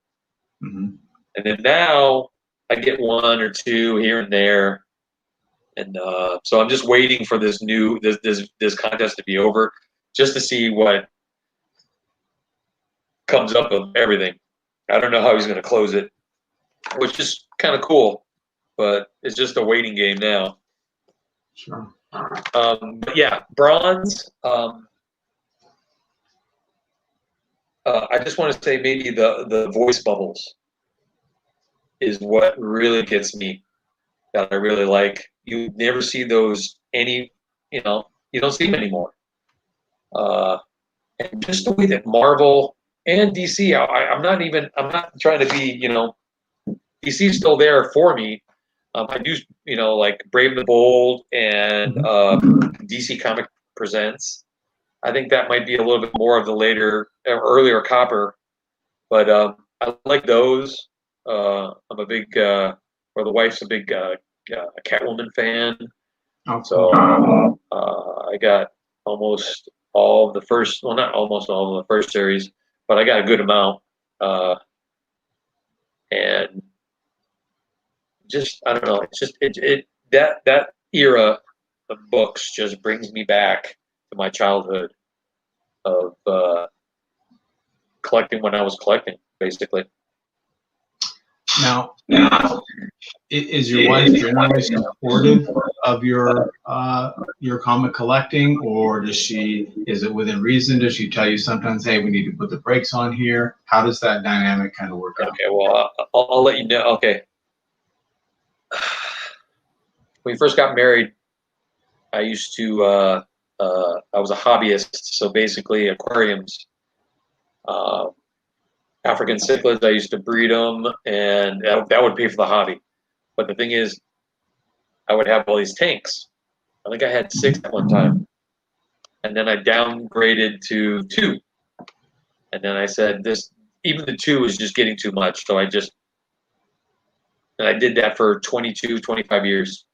Mm-hmm. And then now I get 1 or 2 here and there, and so I'm just waiting for this contest to be over, just to see what comes up of everything. I don't know how he's going to close it, which is kind of cool, but it's just a waiting game now. Sure. But yeah, Bronze. I just want to say maybe the voice bubbles is what really gets me, that I really like. You never see those you don't see them anymore. And just the way that Marvel and DC, I'm not trying to be, DC's still there for me. I do, like Brave and the Bold and DC Comic Presents. I think that might be a little bit more of the earlier Copper, but I like those. I'm a big, or the wife's a big Catwoman fan. Oh, so I got almost all of the first, well, not almost all of the first series, but I got a good amount. And just, I don't know, it's just, that era of books just brings me back to my childhood of collecting when I was collecting, basically. Now, is your wife generally supportive of your comic collecting, or is it within reason? Does she tell you sometimes, hey, we need to put the brakes on here? How does that dynamic kind of work out? Okay, well, I'll let you know. Okay. When we first got married, I used to, I was a hobbyist, so basically aquariums. African cichlids. I used to breed them, and that would pay for the hobby. But the thing is, I would have all these tanks. I think I had 6 at one time, and then I downgraded to 2. And then I said, even the 2 is just getting too much. So I did that for 22, 25 years.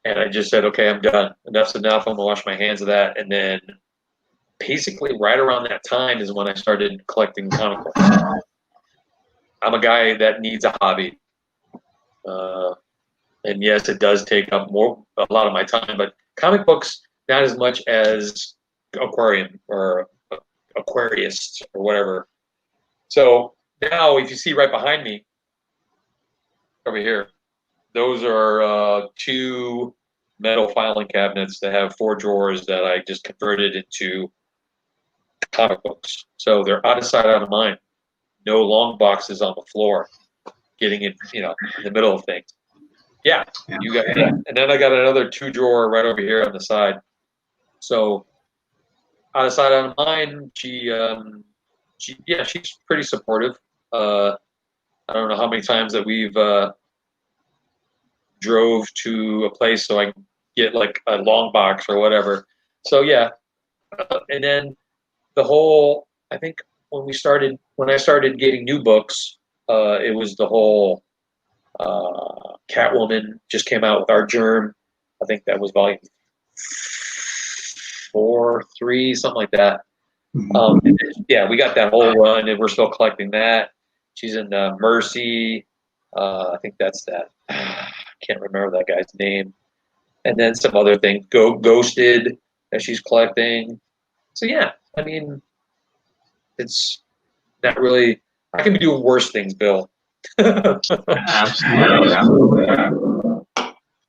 And I just said, okay, I'm done. Enough's enough. I'm gonna wash my hands of that. And then basically right around that time is when I started collecting comic books. I'm a guy that needs a hobby. And yes, it does take up a lot of my time, but comic books, not as much as aquarium or aquarist or whatever. So now if you see right behind me over here, those are 2 metal filing cabinets that have 4 drawers that I just converted into comic books. So they're out of sight, out of mind. No long boxes on the floor, getting in, in the middle of things. Yeah, you got that. And then I got another 2 drawer right over here on the side. So out of sight, out of mind. She's pretty supportive. I don't know how many times that we've drove to a place so I can get like a long box or whatever. So yeah, and then I think when I started getting new books, it was the whole Catwoman just came out with our Germ. I think that was volume 4, 3, something like that. Yeah, we got that whole run, and we're still collecting that. She's in Mercy. I think that's that. I can't remember that guy's name. And then some other thing, Ghosted, that she's collecting. So yeah, I mean, it's not really. I can be doing worse things, Bill. Absolutely.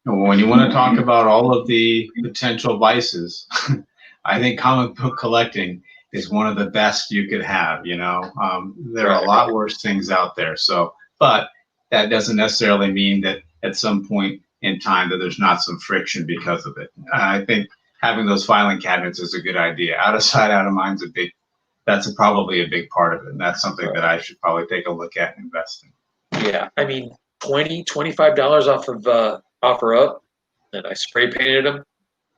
When you want to talk about all of the potential vices, I think comic book collecting is one of the best you could have. There are a lot worse things out there. So, but that doesn't necessarily mean that at some point in time that there's not some friction because of it. I think having those filing cabinets is a good idea. Out of sight, out of mind's that's probably a big part of it. And that's something that I should probably take a look at and invest in. Yeah, I mean, $20, $25 off of OfferUp, and I spray painted them.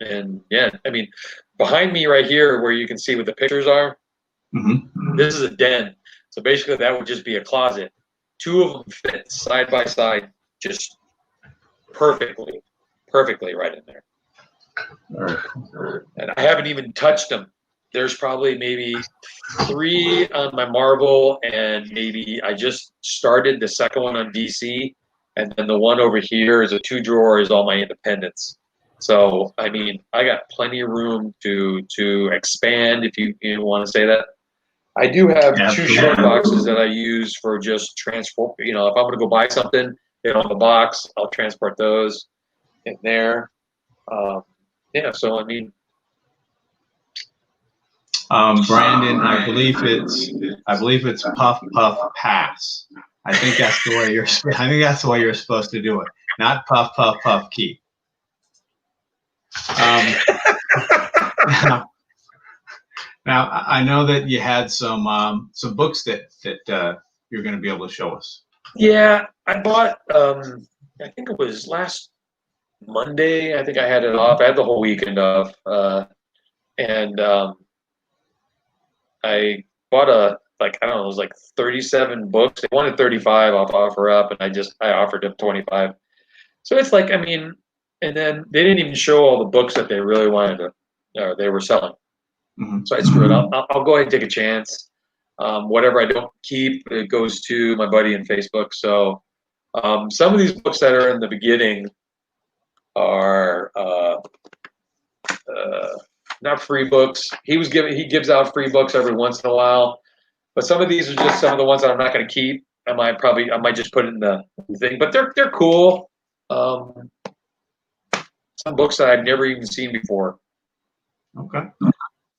And yeah, I mean, behind me right here where you can see what the pictures are, this is a den. So basically that would just be a closet. 2 of them fit side by side, just perfectly right in there. And I haven't even touched them. There's probably maybe 3 on my Marvel, and maybe I just started the second one on DC, and then the one over here is a 2 drawer is all my independents. So I mean, I got plenty of room to expand, if you want to say that. I do have 2 short boxes that I use for just transport. If I'm going to go buy something, they don't have a box, I'll transport those in there. Yeah, so I mean. Brandon, I believe it's puff puff pass. I think that's the way you're supposed to do it, not puff puff puff keep. Now I know that you had some books that you're going to be able to show us. Yeah, I bought. I think it was last Monday. I think I had it off. I had the whole weekend off, and I bought I don't know, it was like 37 books. They wanted 35 off OfferUp, and I offered them 25. So it's like, I mean, and then they didn't even show all the books that they really wanted or they were selling. So I screwed up. I'll go ahead and take a chance. Whatever I don't keep, it goes to my buddy in Facebook. So some of these books that are in the beginning are not free books. He gives out free books every once in a while, but some of these are just some of the ones that I'm not going to keep. I might just put it in the thing, but they're cool. Some books that I've never even seen before. Okay.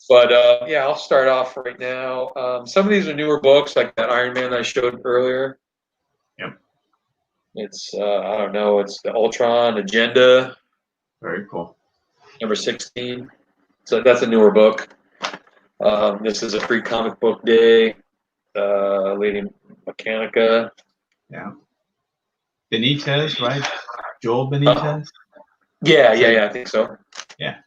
But yeah, I'll start off right now. Some of these are newer books, like that Iron Man I showed earlier. Yep. It's I don't know. It's the Ultron Agenda. Very cool. Number 16. So that's a newer book. This is a free comic book day. Lady Mechanica. Yeah. Benitez, right? Joel Benitez. Yeah, I think so. Yeah.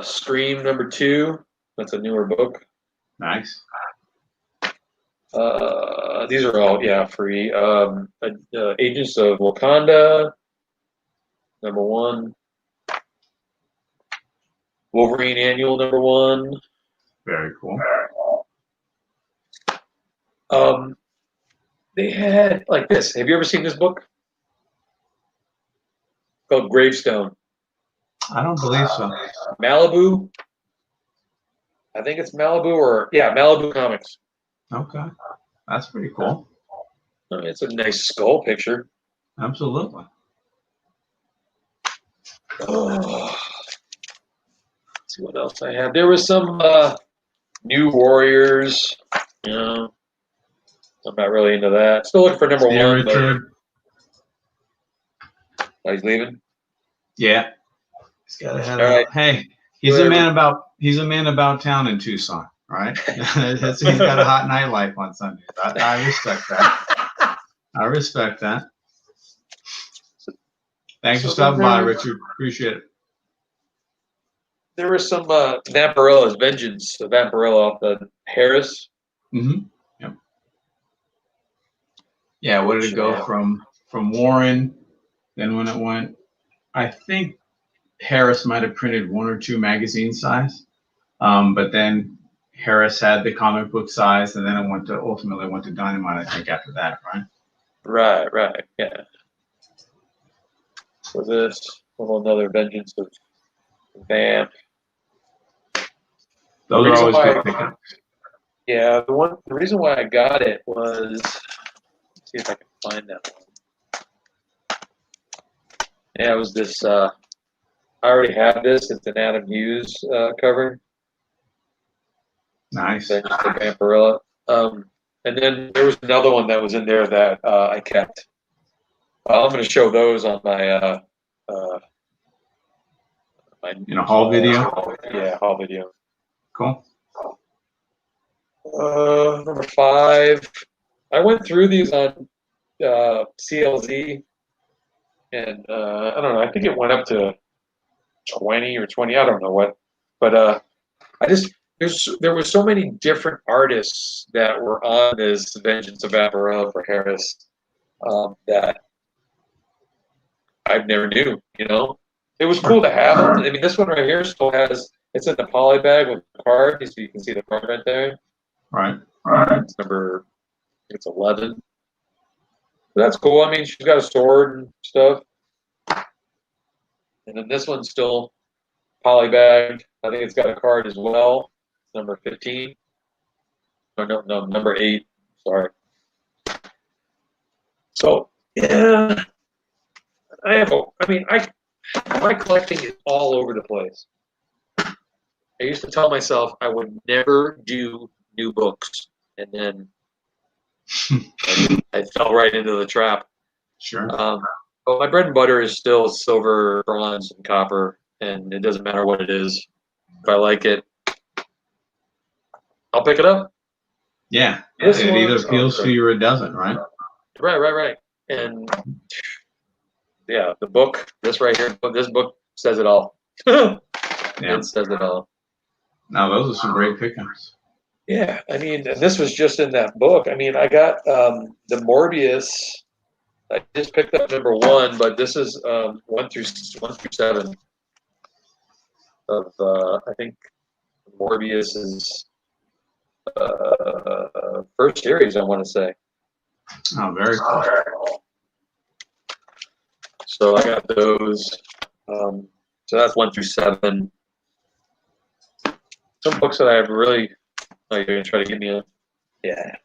Scream #2. That's a newer book. Nice. These are all free. Agents of Wakanda #1. Wolverine Annual #1. Very cool. They had like this. Have you ever seen this book? Called Gravestone. I don't believe so. Malibu. I think it's Malibu Malibu Comics. Okay. That's pretty cool. I mean, it's a nice skull picture. Absolutely. Oh. Let's see what else I have. There was some New Warriors. You know, I'm not really into that. Still looking for #1. Richard. Oh, he's leaving. Yeah. He's got to head All out. right. Hey, he's a man about town in Tucson, right? He's got a hot nightlife on Sundays. I respect that. I respect that. Thanks for stopping by, Richard. Appreciate it. There was some Vampirilla's Vengeance, Vampirilla off the Harris. Mm-hmm. Yep. Yeah, what did it go from Warren? Then when it went, I think Harris might have printed 1 or 2 magazine size, but then Harris had the comic book size, and then it ultimately went to Dynamite, I think, after that, right? Right, yeah. So this another Vengeance of Vamp. Those are always good pickups. Yeah, the reason why I got it was, let's see if I can find that one. Yeah, it was this. I already have this. It's an Adam Hughes cover. Nice. Vengeance of Vampirilla. And then there was another one that was in there that I kept. I'm going to show those on my haul video. Yeah, haul video. Cool. #5. I went through these on CLZ, and I don't know. I think it went up to 20 or 20. I don't know what, but there were so many different artists that were on this Vengeance of Vampirilla for Harris that I never knew. It was cool to have them. I mean, this one right here still has. It's in the poly bag with the card, so you can see the card right there. Right. It's it's 11. But that's cool. I mean, she's got a sword and stuff. And then this one's still poly bagged. I think it's got a card as well. It's #15. No, #8. Sorry. So yeah, my collecting is all over the place. I used to tell myself I would never do new books, and then I fell right into the trap. Sure. But my bread and butter is still silver, bronze, and copper, and it doesn't matter what it is. If I like it, I'll pick it up. Yeah. It either appeals to you or it doesn't, right? Right. And yeah, the book, this right here, this book says it all. Yeah. It says it all. Now, those are some great pickups. Yeah, I mean, and this was just in that book. I mean, I got the Morbius. I just picked up #1, but this is 1 through 7 of I think Morbius is first series. I want to say. Oh, very cool. So I got those. So that's 1 through 7. Some books that I have really. Oh, you're gonna try to give me a. Yeah.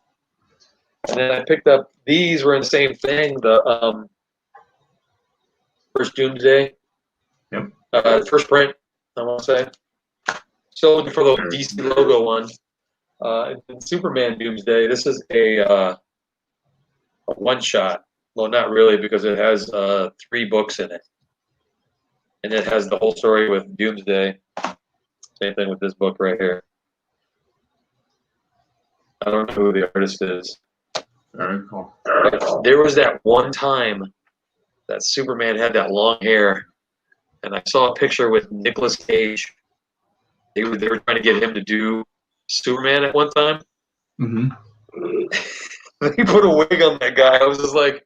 And then I picked up these. Were in the same thing. The first Doomsday. Yep. First print. I want to say. Still looking for the DC logo one. And Superman Doomsday. This is a one shot. Well, not really, because it has 3 books in it, and it has the whole story with Doomsday. Same thing with this book right here. I don't know who the artist is. Very cool. But there was that one time that Superman had that long hair, and I saw a picture with Nicolas Cage. They were trying to get him to do Superman at one time. Mm-hmm. They put a wig on that guy. I was just like,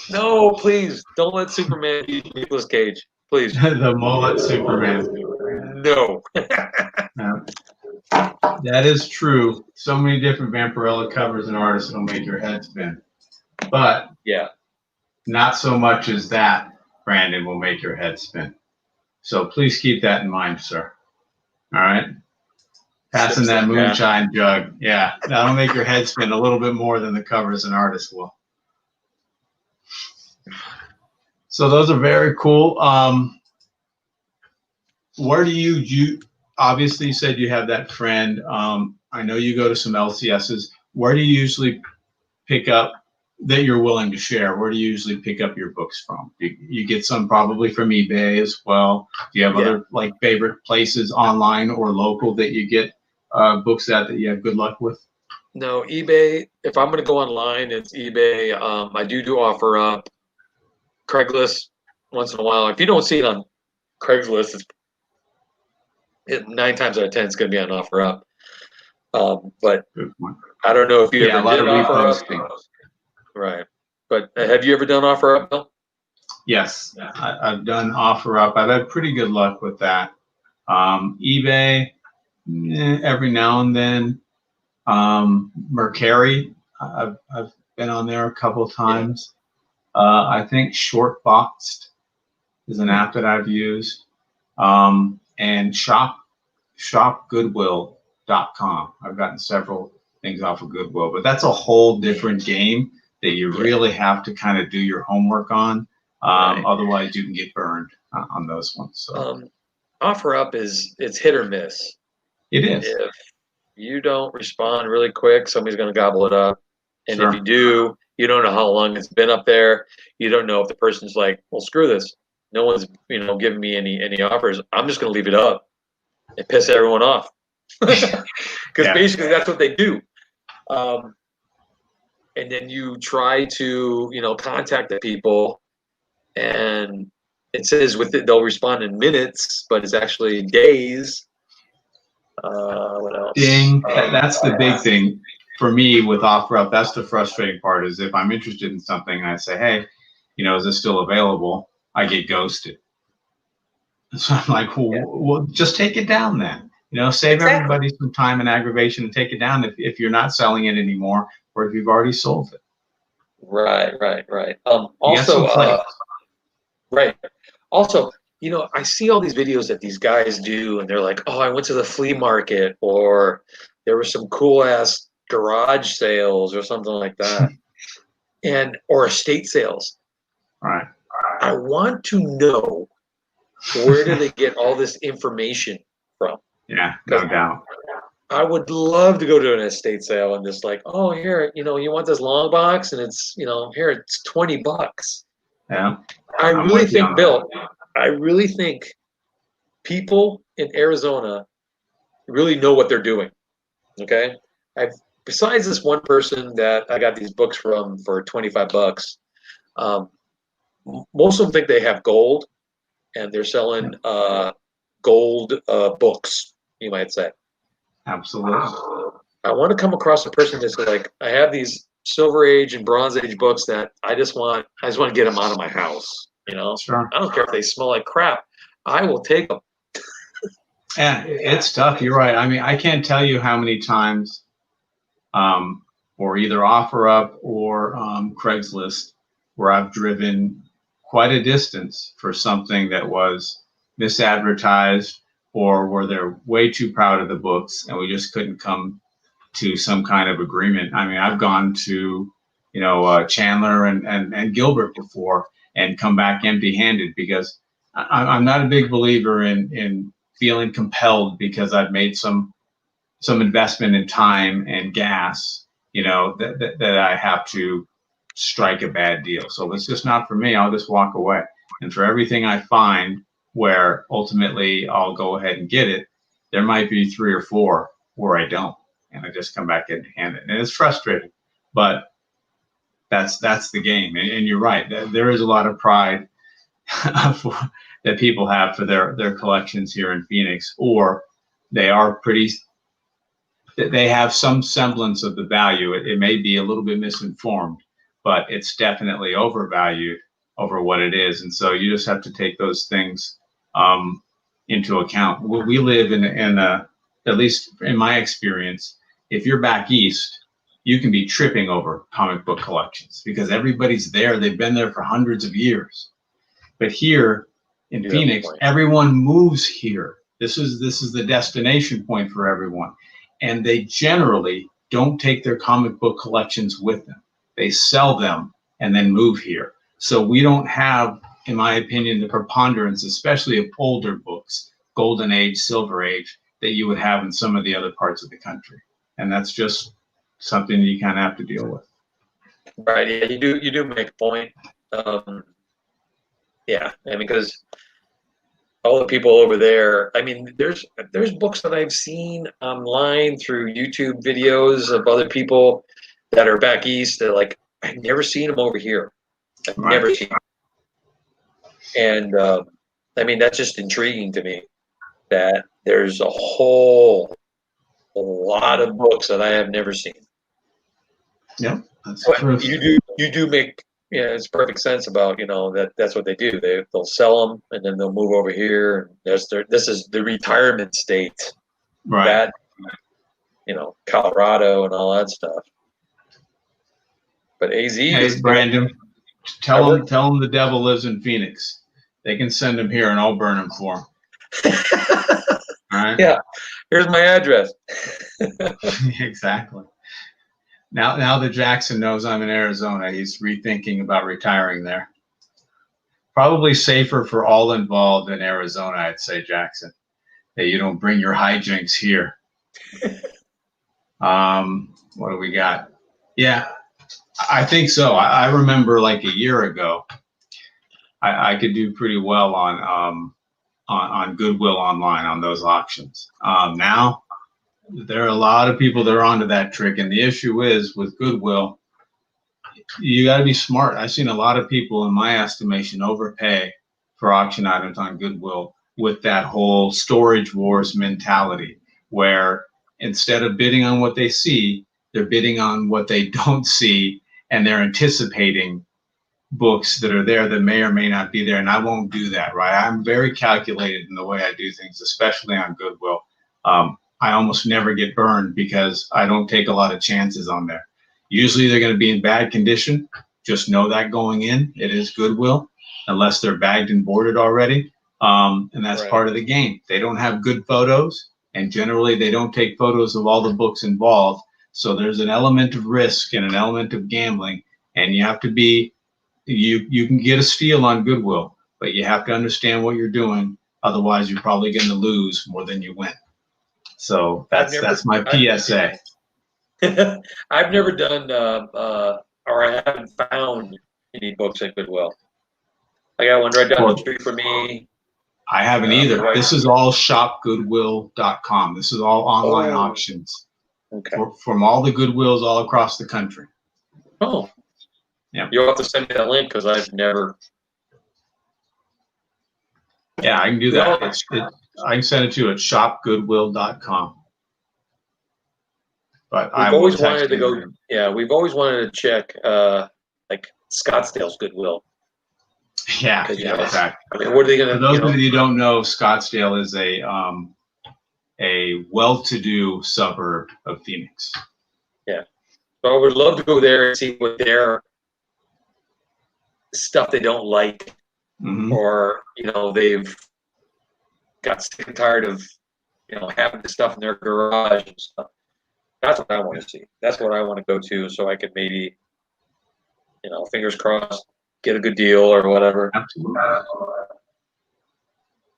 no, please don't let Superman be Nicolas Cage, please. The mullet Superman. No. Yeah. That is true. So many different Vampirella covers and artists that'll make your head spin. But Yeah. not so much as that, Brandon, will make your head spin. So please keep that in mind, sir. All right? Passing that moonshine jug. Yeah, that'll make your head spin a little bit more than the covers and artists will. So those are very cool. Where do you obviously you said you have that friend. I know you go to some LCSs. Where do you usually pick up that you're willing to share? Where do you usually pick up your books from? You get some probably from eBay as well. Do you have other like favorite places online or local that you get books at that you have good luck with? No, eBay. If I'm going to go online, it's eBay. I do offer up Craigslist once in a while. If you don't see it on Craigslist, 9 times out of 10 it's going to be on offer up. But I don't know if you ever did offer up. Right. But have you ever done offer up, Bill? Yes, I've done offer up. I've had pretty good luck with that. eBay, every now and then. Mercari, I've been on there a couple of times. I think Shortboxed is an app that I've used. And shopgoodwill.com. I've gotten several things off of Goodwill, but that's a whole different game that you really have to kind of do your homework on. Otherwise you can get burned on those ones. So offer up it's hit or miss. It is. If you don't respond really quick, somebody's going to gobble it up. And if you do, you don't know how long it's been up there. You don't know if the person's like, well, screw this. No one's, giving me any offers. I'm just going to leave it up and piss everyone off. Because basically that's what they do. And then you try to, contact the people, and it says they'll respond in minutes, but it's actually days. What else? Ding. That's the big thing for me with OfferUp. That's the frustrating part, is if I'm interested in something and I say, hey, is this still available? I get ghosted. So I'm like, well, just take it down then. Save everybody some time and aggravation and take it down if you're not selling it anymore, or if you've already sold it. Right. Also, I see all these videos that these guys do, and they're like, oh, I went to the flea market, or there were some cool ass garage sales or something like that, or estate sales. Right. I want to know, where do they get all this information from? Yeah, no doubt. I would love to go to an estate sale and just like, oh, here, you want this long box, and it's, here, it's $20. Yeah. I really think, Bill, people in Arizona really know what they're doing. Okay. Besides this one person that I got these books from for $25, most of them think they have gold, and they're selling gold books, you might say. Absolutely. I want to come across a person that's like, I have these Silver Age and Bronze Age books that I just want to get them out of my house. Sure. I don't care if they smell like crap. I will take them. Yeah, it's tough. You're right. I mean, I can't tell you how many times, or either OfferUp or Craigslist, where I've driven quite a distance for something that was misadvertised, or where they're way too proud of the books and we just couldn't come to some kind of agreement. I mean, I've gone to, Chandler and Gilbert before and come back empty-handed, because I'm not a big believer in feeling compelled because I've made some investment in time and gas, that I have to strike a bad deal. So if it's just not for me, I'll just walk away. And for everything I find where ultimately I'll go ahead and get it, there might be 3 or 4 where I don't. and I just come back and hand it, and it's frustrating, but that's the game. And you're right. There is a lot of pride that people have for their collections here in Phoenix, or they are pretty. They have some semblance of the value. It may be a little bit misinformed, but it's definitely overvalued over what it is. And so you just have to take those things into account. We live in at least in my experience, if you're back east, you can be tripping over comic book collections because everybody's there. They've been there for hundreds of years. But here in Phoenix, everyone moves here. This is the destination point for everyone. And they generally don't take their comic book collections with them. They sell them and then move here. So we don't have, in my opinion, the preponderance, especially of older books, Golden Age, Silver Age, that you would have in some of the other parts of the country. And that's just something you kind of have to deal with. Right. Yeah, you do make a point. Yeah, and because all the people over there, I mean, there's books that I've seen online through YouTube videos of other people that are back east that like I've never seen them over here. I've never seen them. And I mean, that's just intriguing to me that there's a whole lot of books that I have never seen. Yeah, that's true. You do make it's perfect sense about that's what they do. They'll sell them and then they'll move over here. And this is the retirement state, right? That Colorado and all that stuff. But AZ, hey Brandon, tell them the devil lives in Phoenix. They can send him here and I'll burn him for him. All right. Yeah, here's my address. Exactly. Now that Jackson knows I'm in Arizona, he's rethinking about retiring there. Probably safer for all involved in Arizona, I'd say, Jackson, that you don't bring your hijinks here. What do we got? Yeah, I think so. I remember like a year ago, I could do pretty well on Goodwill online on those auctions. Now, there are a lot of people that are onto that trick, and the issue is with Goodwill, you got to be smart. I've seen a lot of people, in my estimation, overpay for auction items on Goodwill with that whole storage wars mentality, where instead of bidding on what they see, they're bidding on what they don't see, and they're anticipating books that are there that may or may not be there. And I won't do that, right? I'm very calculated in the way I do things, especially on Goodwill. I almost never get burned because I don't take a lot of chances on there. Usually they're going to be in bad condition. Just know that going in, it is Goodwill, unless they're bagged and boarded already. And that's part of the game. They don't have good photos, and generally they don't take photos of all the books involved. So there's an element of risk and an element of gambling, and you have to be, you can get a steal on Goodwill, but you have to understand what you're doing. Otherwise, you're probably going to lose more than you win. So that's my PSA. I've never done, or I haven't found any books at Goodwill. I got one right down the street from me. I haven't either. This is all shopgoodwill.com. This is all online auctions. Okay. From all the Goodwills all across the country. Oh. Yeah. You'll have to send me that link because I've never. Yeah, I can do that. I can send it to you at shopgoodwill.com. But we've always wanted to go. Yeah, we've always wanted to check like Scottsdale's Goodwill. Yeah, exactly. I mean, what are they going to? For those of you who don't know, Scottsdale is a well-to-do suburb of Phoenix. Yeah, so I would love to go there and see what their stuff they don't like, or they've got sick and tired of having the stuff in their garage and stuff. That's what I want to see. That's what I want to go to, so I could maybe, fingers crossed, get a good deal or whatever. Absolutely.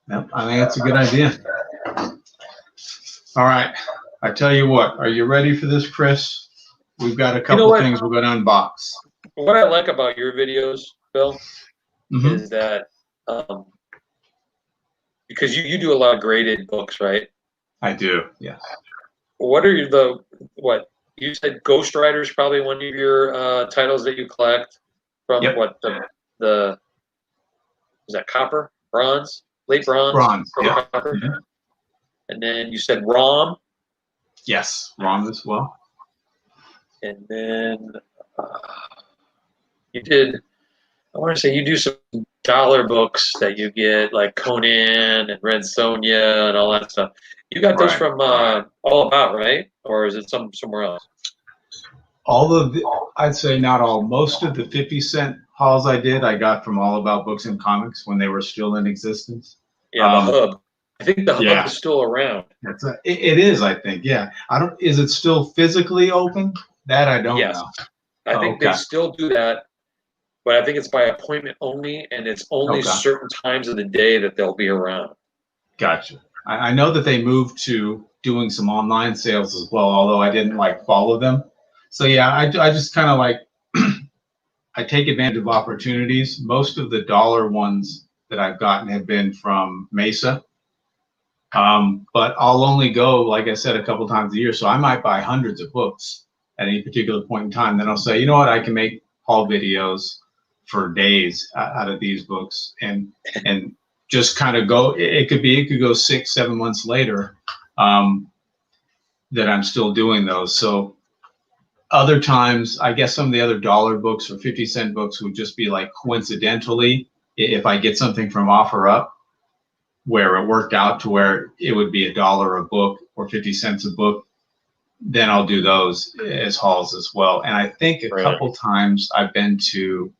Yep, I think that's a good idea. All right. I tell you what, are you ready for this, Chris? We've got a couple things we're going to unbox. What I like about your videos, Bill, is that because you do a lot of graded books, right? I do, yes. what are what you said? Ghost Rider is probably one of your titles that you collect from. Yep. What the is that copper, bronze, late bronze, Bronze. Yeah. copper, and then you said ROM. Yes, ROM as well. And then you did. I want to say you do some dollar books that you get, like Conan and Red Sonja and all that stuff. You got those from All About, right? Or is it somewhere else? All of the, I'd say not all, most of the 50-cent hauls I did, I got from All About Books and Comics when they were still in existence. Yeah, the hub. I think the hub is still around. It is, I think. Yeah. Is it still physically open? That I don't know. I think they still do that, but I think it's by appointment only, and it's only certain times of the day that they'll be around. Gotcha. I know that they moved to doing some online sales as well, although I didn't follow them. So yeah, I just kind of I take advantage of opportunities. Most of the dollar ones that I've gotten have been from Mesa. But I'll only go, like I said, a couple times a year. So I might buy hundreds of books at any particular point in time. Then I'll say, you know what, I can make haul videos for days out of these books and just kind of go. It could go 6-7 months later that I'm still doing those. So other times, I guess some of the other dollar books or 50-cent books would just be coincidentally, if I get something from OfferUp, where it worked out to where it would be $1 a book or 50 cents a book, then I'll do those as hauls as well. And I think a couple times I've been to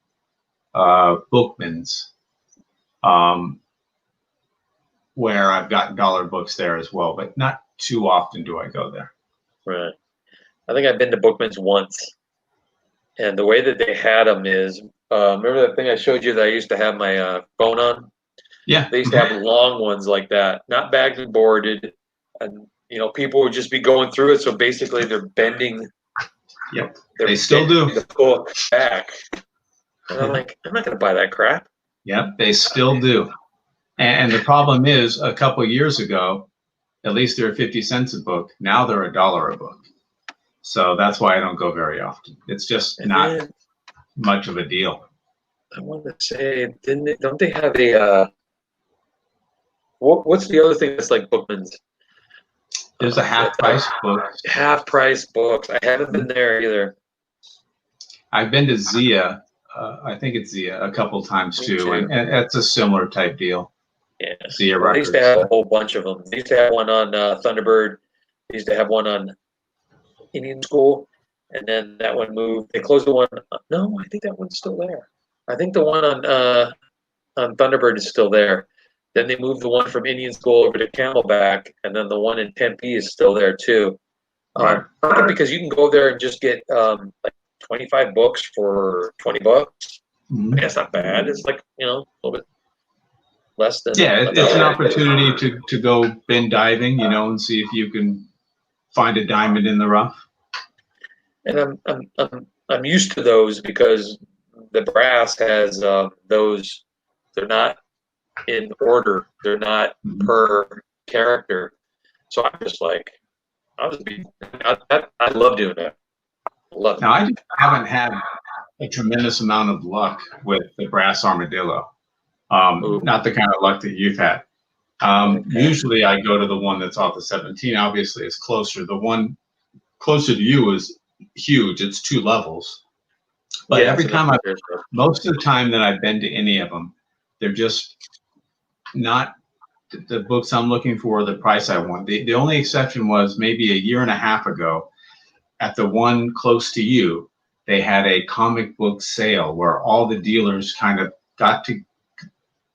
Bookman's, where I've gotten dollar books there as well, but not too often do I go there. Right. I think I've been to Bookman's once, and the way that they had them is, remember that thing I showed you that I used to have my phone on? Yeah. They used to have long ones like that, not bagged and boarded, and people would just be going through it. So basically, they're bending. Yep. They still do the book back, and I'm like, I'm not going to buy that crap. Yep, they still do. And the problem is, a couple of years ago, at least they were 50 cents a book. Now they're $1 a book. So that's why I don't go very often. It's just not much of a deal. I want to say, don't they have a what's the other thing that's like Bookman's? There's a half price book. Half price books. I haven't been there either. I've been to Zia. I think it's Zia a couple times too, and it's a similar type deal. Yeah. Zia They Records. used to have a whole bunch of them. They used to have one on Thunderbird. They used to have one on Indian School, and then that one moved. They closed the one. No, I think that one's still there. I think the one on Thunderbird is still there. Then they moved the one from Indian School over to Camelback, and then the one in Tempe is still there too. Because you can go there and just get 25 books for $20. I mean, that's not bad. It's a little bit less than. Yeah, it's an opportunity to go bin diving, and see if you can find a diamond in the rough. And I'm used to those because the brass has those. They're not in order. They're not per character. So I'm just like, I love doing that. Love it. Now I haven't had a tremendous amount of luck with the brass armadillo. Not the kind of luck that you've had. Usually I go to the one that's off the 17. Obviously, it's closer. The one closer to you is huge. It's 2 levels. But every time most of the time that I've been to any of them, they're just not the books I'm looking for, the price I want. The only exception was maybe a year and a half ago at the one close to you, they had a comic book sale where all the dealers kind of got to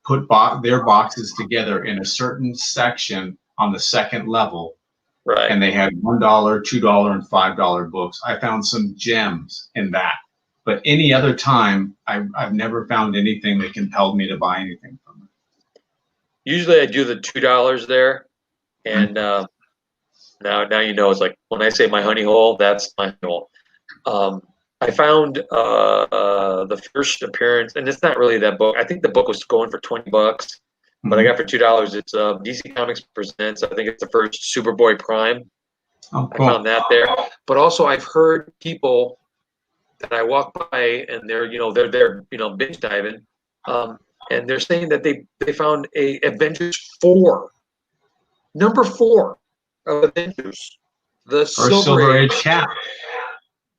put their boxes together in a certain section on the second level. Right. And they had $1, $2, and $5 books. I found some gems in that. But any other time, I've never found anything that compelled me to buy anything from them. Usually I do the $2 there. And now it's like when I say my honey hole, that's my honey hole. I found the first appearance, and it's not really that book. I think the book was going for $20, but I got for $2. It's DC Comics Presents. I think it's the first Superboy Prime. Oh, I cool. found that there. But also I've heard people that I walk by and they're, binge diving. And they're saying that they found a Avengers 4, number 4 of Avengers, the First Silver Age cap.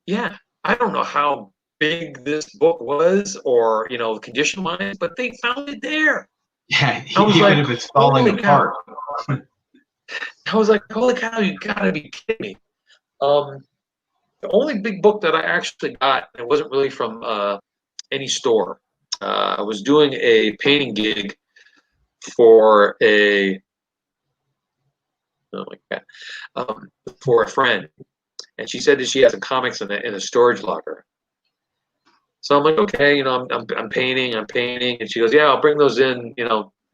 Yeah, I don't know how big this book was or condition wise, but they found it there. Yeah, I was even like, if it's falling apart. I was like, holy cow, you gotta be kidding me. The only big book that I actually got, it wasn't really from any store. I was doing a painting gig for a oh my god, for a friend, and she said that she has some comics in a storage locker. So I'm like, okay, I'm painting, and she goes, yeah, I'll bring those in,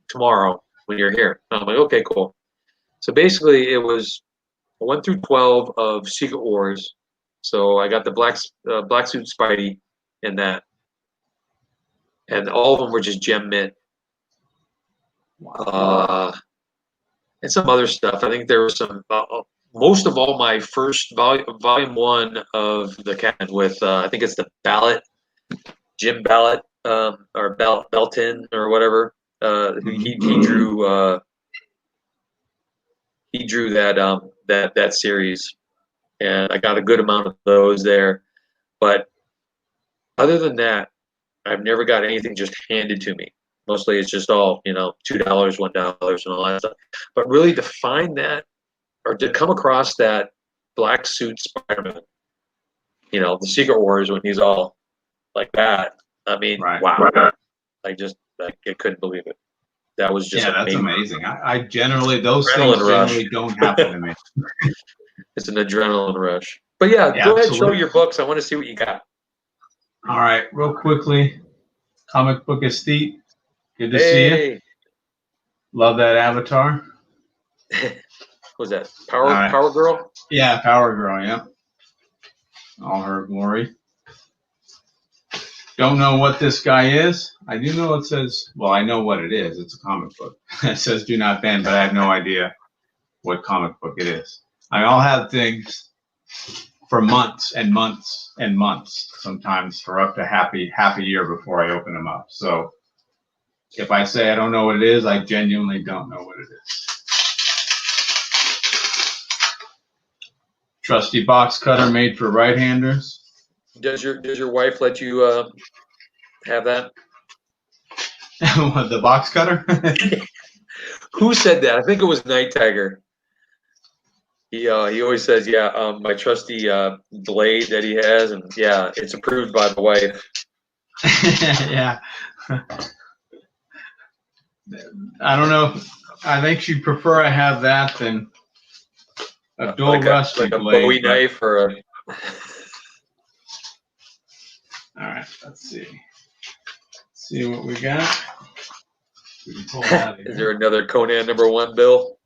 tomorrow when you're here. And I'm like, okay, cool. So basically, it was 1 through 12 of Secret Wars. So I got the black suit Spidey in that, and all of them were just gem mint. And some other stuff. I think there was some. Most of all, my first volume 1 of the cabinet with I think it's the Ballot, Jim Ballot, or Belton or whatever. He drew that series, and I got a good amount of those there. But other than that, I've never got anything just handed to me. Mostly it's just all, $2, $1, and all that stuff. But really to find that or to come across that black suit Spider-Man, the Secret Wars when he's all like that. I mean, right. Wow. I couldn't believe it. That was just that's amazing. I generally, those Adrenaline things rush. generally don't happen to me. It's an adrenaline rush. But yeah, go ahead and show your books. I want to see what you got. All right, real quickly, Comic Book Esthete. Good to see you. Love that avatar. What was that? Power Girl? Yeah, Power Girl, yeah. All her glory. Don't know what this guy is. I do know it says, well, I know what it is. It's a comic book. It says do not ban, but I have no idea what comic book it is. I all have things for months and months and months, sometimes for up to half a year before I open them up. So if I say I don't know what it is, I genuinely don't know what it is. Trusty box cutter made for right-handers. Does your wife let you have that? What, the box cutter? Who said that? I think it was Night Tiger. He always says, yeah, my trusty blade that he has, and yeah, it's approved by the wife. Yeah. I don't know. I think she'd prefer I have that than a dual rusty blade. Like a Bowie knife or a... All right, let's see. See what we got. We can pull it out of here. Is there another Conan #1, Bill?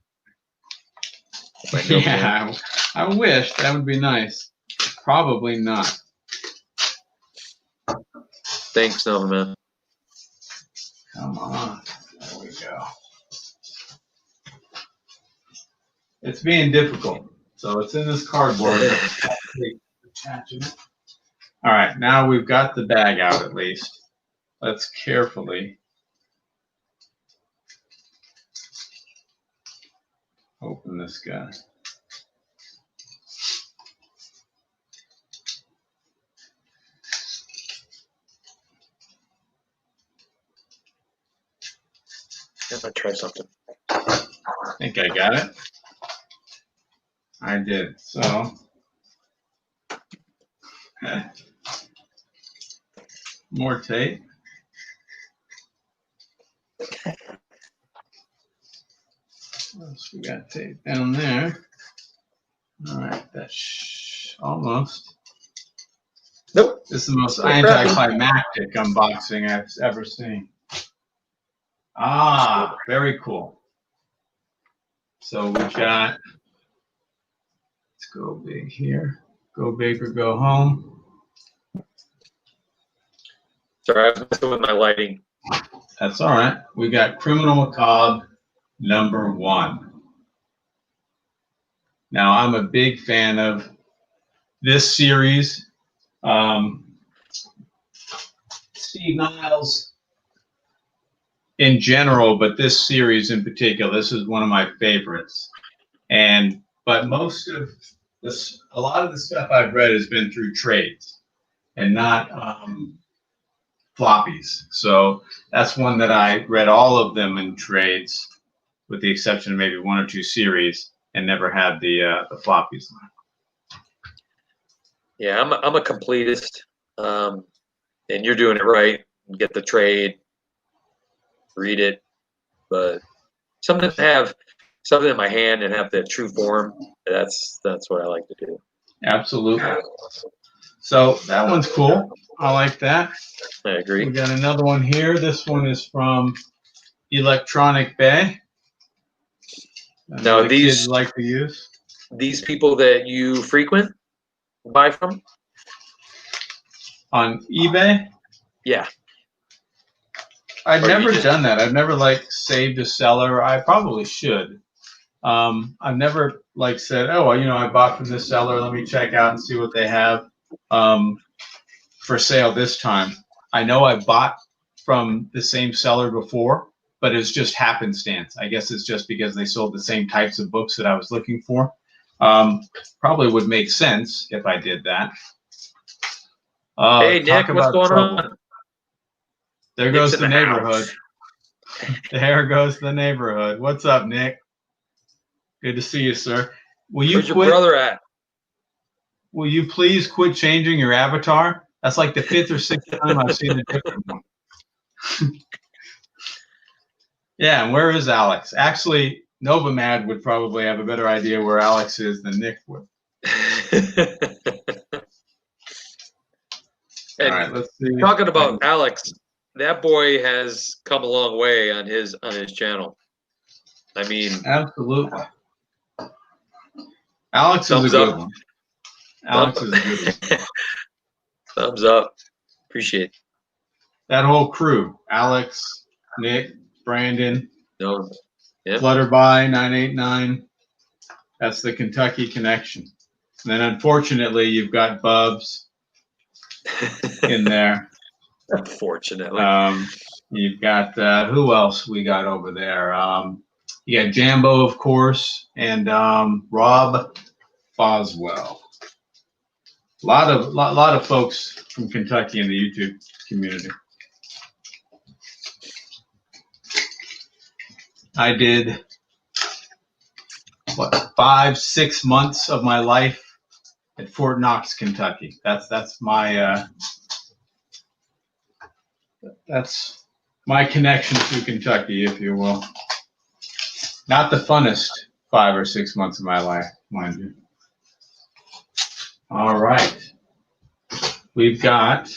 Yeah, I wish. That would be nice. Probably not. Thanks, Nova. Come on. There we go. It's being difficult. So it's in this cardboard. Attaching it. All right, now we've got the bag out at least. Let's carefully open this guy. I'm gonna try something. I think I got it. I did. So, more tape. What else we got tape down there? All right, that's almost. Nope. This is the most anticlimactic unboxing I've ever seen. Ah, very cool. So we got, let's go big here. Go big or go home. Sorry, I was messing with my lighting. That's all right. We got Criminal Macabre #1. Now, I'm a big fan of this series. Steve Niles in general, but this series in particular, this is one of my favorites. But most of this, a lot of the stuff I've read has been through trades and not floppies. So that's one that I read all of them in trades, with the exception of maybe one or two series, and never had the floppies. Yeah, I'm a completist, and you're doing it right. Get the trade, read it, but something to have something in my hand and have the true form. That's what I like to do. Absolutely. So that one's cool. I like that. I agree. We got another one here. This one is from Electronic Bay. Now The kids like to use. These people that you frequent buy from On eBay? Yeah. I've never done that. I've never saved a seller. I probably should. I've never said, oh, well, I bought from this seller. Let me check out and see what they have for sale this time. I know I bought from the same seller before, but it's just happenstance. I guess it's just because they sold the same types of books that I was looking for. Probably would make sense if I did that. Hey, Nick, what's going on? There goes the neighborhood. There goes the neighborhood. What's up, Nick? Good to see you, sir. Where's your brother at? Will you please quit changing your avatar? That's like the 5th or 6th time I've seen a different one. Yeah, and where is Alex? Actually, Novamad would probably have a better idea where Alex is than Nick would. All right, let's see. Talking about Alex, that boy has come a long way on his channel. I mean, absolutely. Alex is a good one. Alex is a good one. Thumbs up. Appreciate it. That whole crew: Alex, Nick, Brandon, yep. Flutterby 989. That's the Kentucky connection. And then, unfortunately, you've got Bubs in there. Unfortunately. You've got who else we got over there? You got Jambo, of course, and Rob Boswell. A lot of folks from Kentucky in the YouTube community. I did 5-6 months of my life at Fort Knox, Kentucky. That's my connection to Kentucky, if you will. Not the funnest 5 or 6 months of my life, mind you. All right. We've got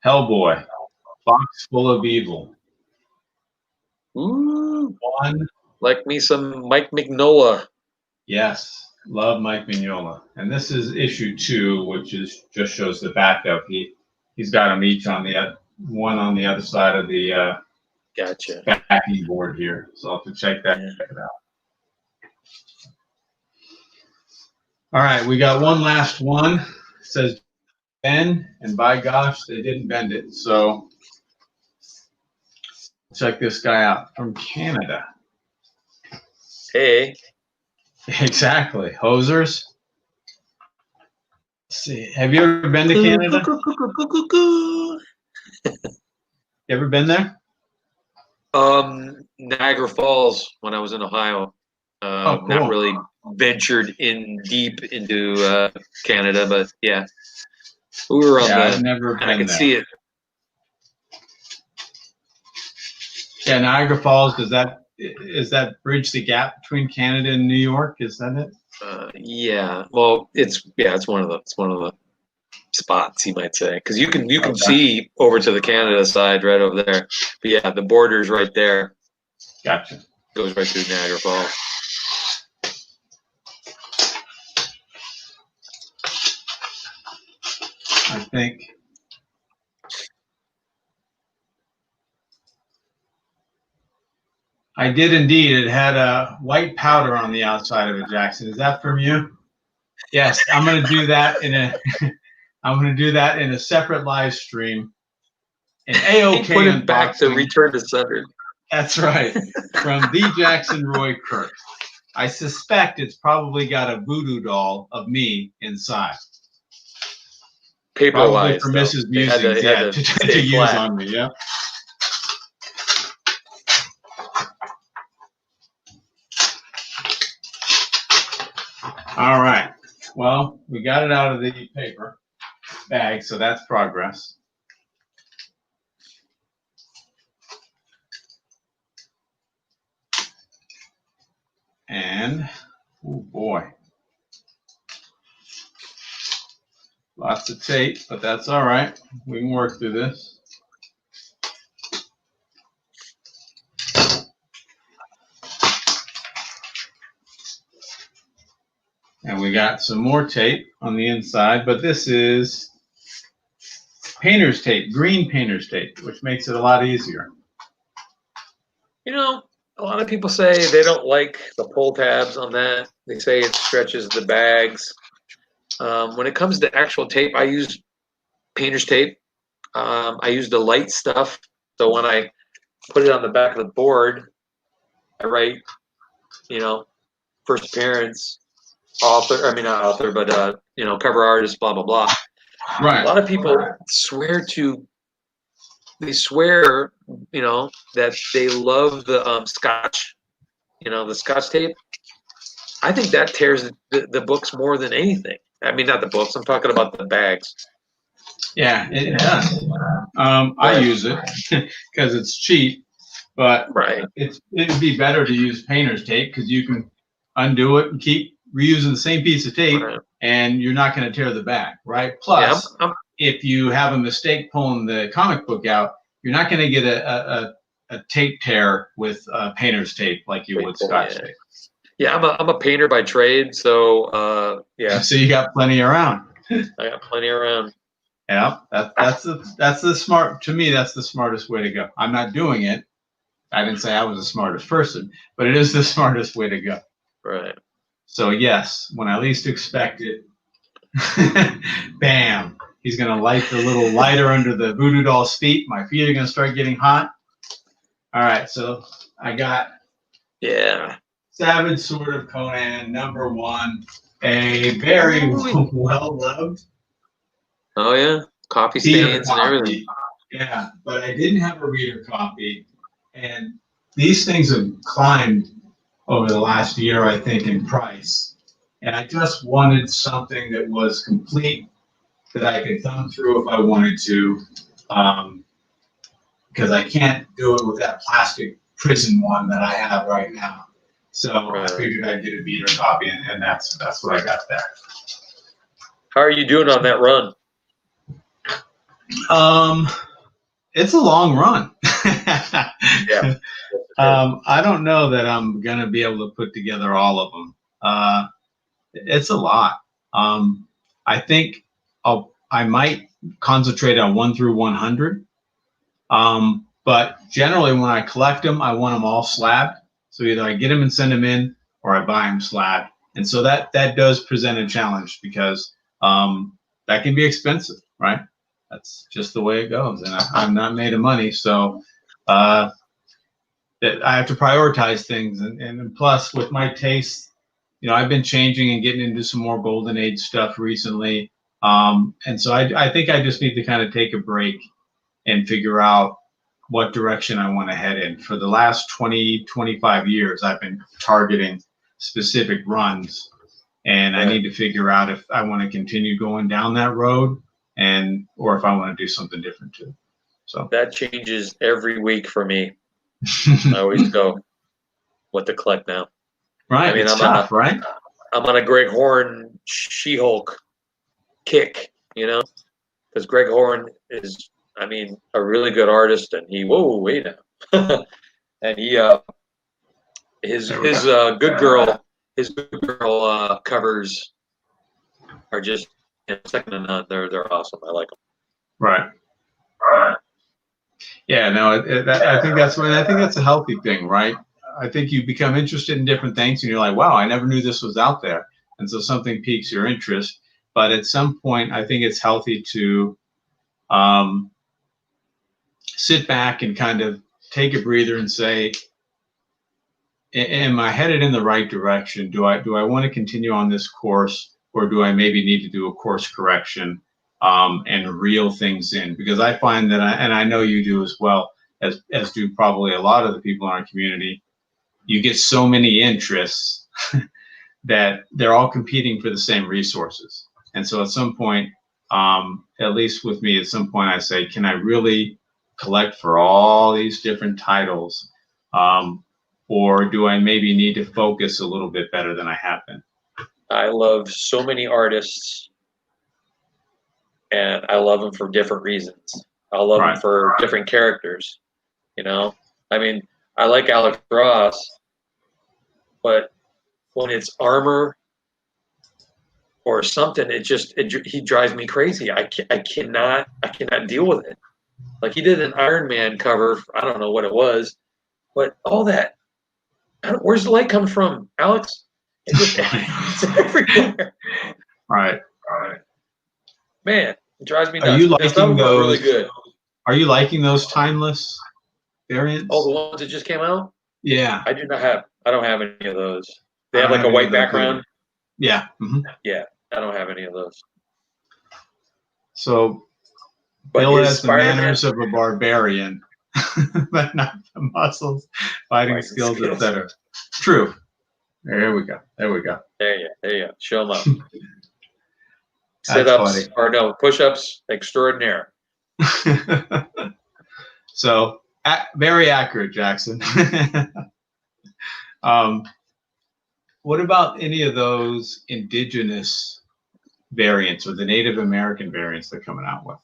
Hellboy, Box Full of Evil. Ooh, like me some Mike Mignola. Yes, love Mike Mignola. And this is issue 2, which just shows the backup. He's got them each on one on the other side of the gotcha backing board here. So I'll have to check that out. All right, we got one last one. It says bend, and by gosh, they didn't bend it. So check this guy out from Canada. Hey. Exactly. Hosers. Let's see. Have you ever been to Canada? You ever been there? Niagara Falls when I was in Ohio. Cool. Not really ventured in deep into Canada, but yeah. We were on I've never been I could see it. Yeah, Niagara Falls, is that bridge the gap between Canada and New York? Is that it? Yeah. Well, it's one of the spots, you might say, because you can see over to the Canada side right over there. But yeah, the border's right there. Gotcha. Goes right through Niagara Falls. I did indeed. It had a white powder on the outside of it, Jackson. Is that from you? Yes, I'm going to do that in a. I'm going to do that in a separate live stream. An A-OK Put it back to unboxing. return to sender. That's right. From the Jackson Roy Kirk. I suspect it's probably got a voodoo doll of me inside. Paper Probably wise, for though. Mrs. It had Musings, yeah, to to stay use flat. on me, yeah. All right. Well, we got it out of the paper bag, so that's progress. And, oh boy, lots of tape, but that's all right. We can work through this. And we got some more tape on the inside, but this is painter's tape, green painter's tape, which makes it a lot easier. You know, a lot of people say they don't like the pull tabs on that. They say it stretches the bags. When it comes to actual tape, I use painter's tape. I use the light stuff. So when I put it on the back of the board, I write, you know, first appearance, author, I mean, not author, but, you know, cover artist, blah, blah, blah. Right. A lot of people swear, you know, that they love the Scotch, you know, the Scotch tape. I think that tears the books more than anything. I mean, not the books. I'm talking about the bags. Yeah, it does. I use it because it's cheap, but Right. it'd be better to use painter's tape because you can undo it and keep reusing the same piece of tape, Right. and you're not going to tear the back, right? Plus, if you have a mistake pulling the comic book out, you're not going to get a tape tear with painter's tape like you would Scotch tape. Yeah, I'm a painter by trade, so yeah. So you got plenty around. I got plenty around. Yeah, that's the smart. To me, that's the smartest way to go. I'm not doing it. I didn't say I was the smartest person, but it is the smartest way to go. Right. So yes, when I least expect it, bam, he's gonna light the little lighter under the voodoo doll's feet. My feet are gonna start getting hot. All right, so I got Savage Sword of Conan #1, a very well loved. Oh yeah, coffee stains and everything. Yeah, but I didn't have a reader copy, and these things have climbed over the last year, I think, in price. And I just wanted something that was complete, that I could thumb through if I wanted to, because I can't do it with that plastic prison one that I have right now. So I figured I'd get a beater copy, and that's what I got there. How are you doing on that run? It's a long run. Yeah. I don't know that I'm gonna be able to put together all of them. It's a lot. I think I might concentrate on 1 through 100. But generally, when I collect them, I want them all slabbed. So either I get them and send them in, or I buy them slabbed. And so that does present a challenge because that can be expensive, right? That's just the way it goes, and I'm not made of money, so I have to prioritize things. And plus, with my taste, you know, I've been changing and getting into some more golden age stuff recently, and so I think I just need to kind of take a break and figure out what direction I want to head in. For the last 20, 25 years, I've been targeting specific runs, and I need to figure out if I want to continue going down that road, or if I want to do something different too. So that changes every week for me. I always go, what to collect now? Right, I mean, it's tough, right? I'm on a Greg Horn She-Hulk kick, you know, because Greg Horn is, I mean, a really good artist, and wait now, and his good girl covers are just second to none. They're awesome. I like them. Right. Yeah. No. I think that's a healthy thing, right? I think you become interested in different things, and you're like, wow, I never knew this was out there. And so something piques your interest. But at some point, I think it's healthy to sit back and kind of take a breather and say, am I headed in the right direction? Do I want to continue on this course, or do I maybe need to do a course correction and reel things in? Because I find that, and I know you do as well, as do probably a lot of the people in our community, you get so many interests that they're all competing for the same resources. And so at some point, at least with me, at some point I say, can I really collect for all these different titles? Or do I maybe need to focus a little bit better than I have been? I love so many artists, and I love them for different reasons. I love them for different characters. You know, I mean, I like Alex Ross, but when it's armor or something, he drives me crazy. I cannot deal with it. Like, he did an Iron Man cover. I don't know what it was, but all that. Where's the light coming from, Alex? It's everywhere. Right. Man, it drives me nuts. Are you liking those? Really good. Are you liking those timeless variants? Oh, the ones that just came out? Yeah. I don't have any of those. They have like a white background. Yeah. Mm-hmm. Yeah, I don't have any of those. So, Bill has the manners of a barbarian, but not the muscles, fighting skills, etc. True. There we go. There you go. Show them up. Sit-ups, or no, push-ups extraordinaire. So, very accurate, Jackson. What about any of those indigenous variants or the Native American variants they're coming out with?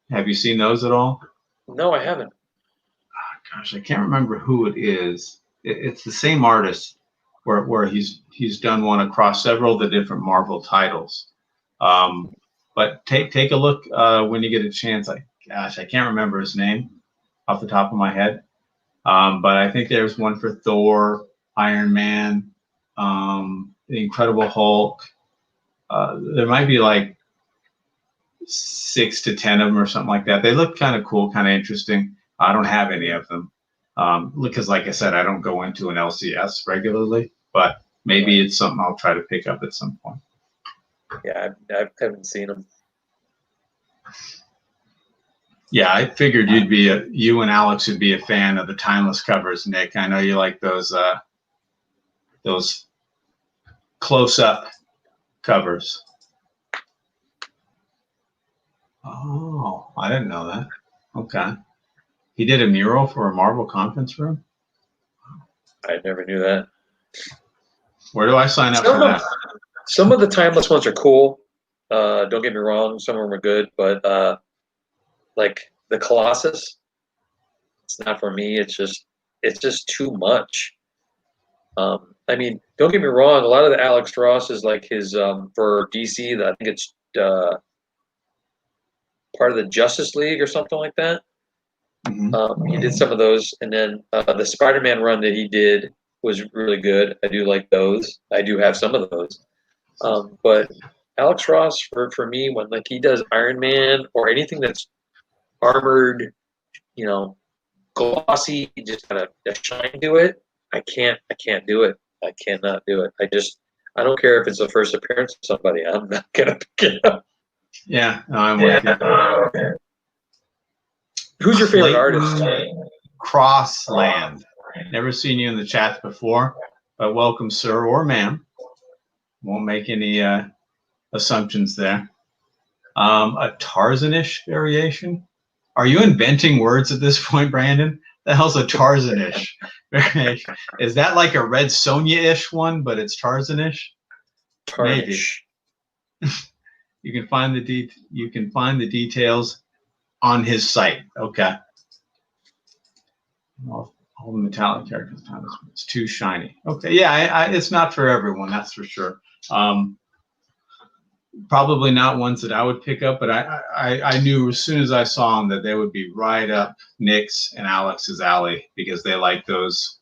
Have you seen those at all? No, I haven't. Oh, gosh, I can't remember who it is. It's the same artist where he's done one across several of the different Marvel titles. But take a look when you get a chance. I can't remember his name off the top of my head. But I think there's one for Thor, Iron Man, the Incredible Hulk. There might be like 6 to 10 of them or something like that. They look kind of cool, kind of interesting. I don't have any of them because, like I said, I don't go into an LCS regularly, but maybe it's something I'll try to pick up at some point. Yeah, I haven't seen them. Yeah, I figured you and Alex would be a fan of the timeless covers, Nick. I know you like those close-up covers. Oh, I didn't know that. Okay. He did a mural for a Marvel conference room? I never knew that. Where do I sign up for that? Some of the timeless ones are cool. Don't get me wrong, some of them are good, but like the Colossus, it's not for me. It's just too much. I mean, don't get me wrong, a lot of the Alex Ross is like his for DC, I think it's part of the Justice League or something like that. Mm-hmm. He did some of those, and then the Spider-Man run that he did was really good. I do like those. I do have some of those. But Alex Ross, for me, when like he does Iron Man or anything that's armored, you know, glossy, just got a shine to it, I can't do it. I cannot do it. I don't care if it's the first appearance of somebody. I'm not gonna pick it up. Yeah, no, I'm with you. Who's your favorite artist? Crossland. Never seen you in the chat before, but welcome, sir or ma'am. Won't make any assumptions there. A Tarzanish variation? Are you inventing words at this point, Brandon? The hell's a Tarzanish variation? Is that like a Red Sonja-ish one, but it's Tarzanish? Maybe. You can find the details on his site. Okay. All the metallic characters, it's too shiny. Okay, yeah, it's not for everyone, that's for sure. Probably not ones that I would pick up, but I knew as soon as I saw them that they would be right up Nick's and Alex's alley, because they like those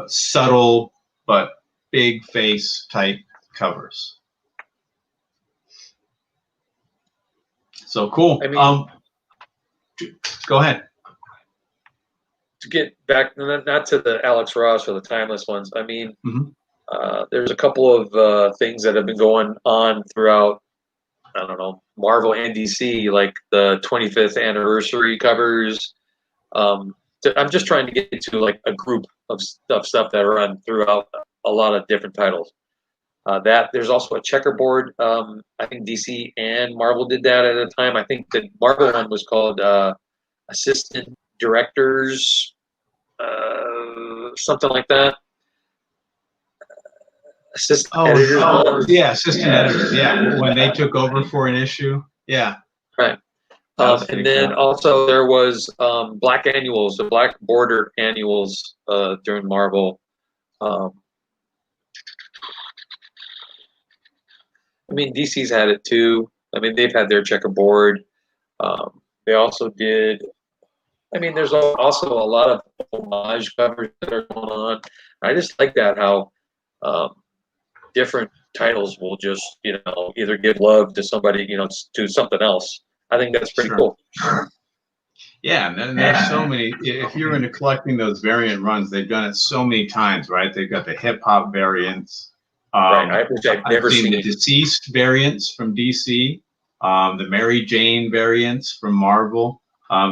subtle but big face type covers. So cool. I mean, go ahead. To get back, not to the Alex Ross or the timeless ones. I mean, there's a couple of things that have been going on throughout, I don't know, Marvel and DC, like the 25th anniversary covers. I'm just trying to get to like a group of stuff that run throughout a lot of different titles. That there's also a checkerboard. I think DC and Marvel did that at a time. I think the Marvel one was called Assistant Directors, something like that. Assistant editors. Yeah, assistant editors. Yeah, when they took over for an issue. Yeah. Right. And then also there was black annuals, the black border annuals during Marvel. I mean, DC's had it too. I mean, they've had their checkerboard. They also did. I mean, there's also a lot of homage covers that are going on. I just like that how different titles will just, either give love to somebody, to something else. I think that's pretty cool. Yeah, and there's so many. If you're into collecting those variant runs, they've done it so many times, right? They've got the hip hop variants. Right, which I've never seen. The deceased variants from DC, the Mary Jane variants from Marvel.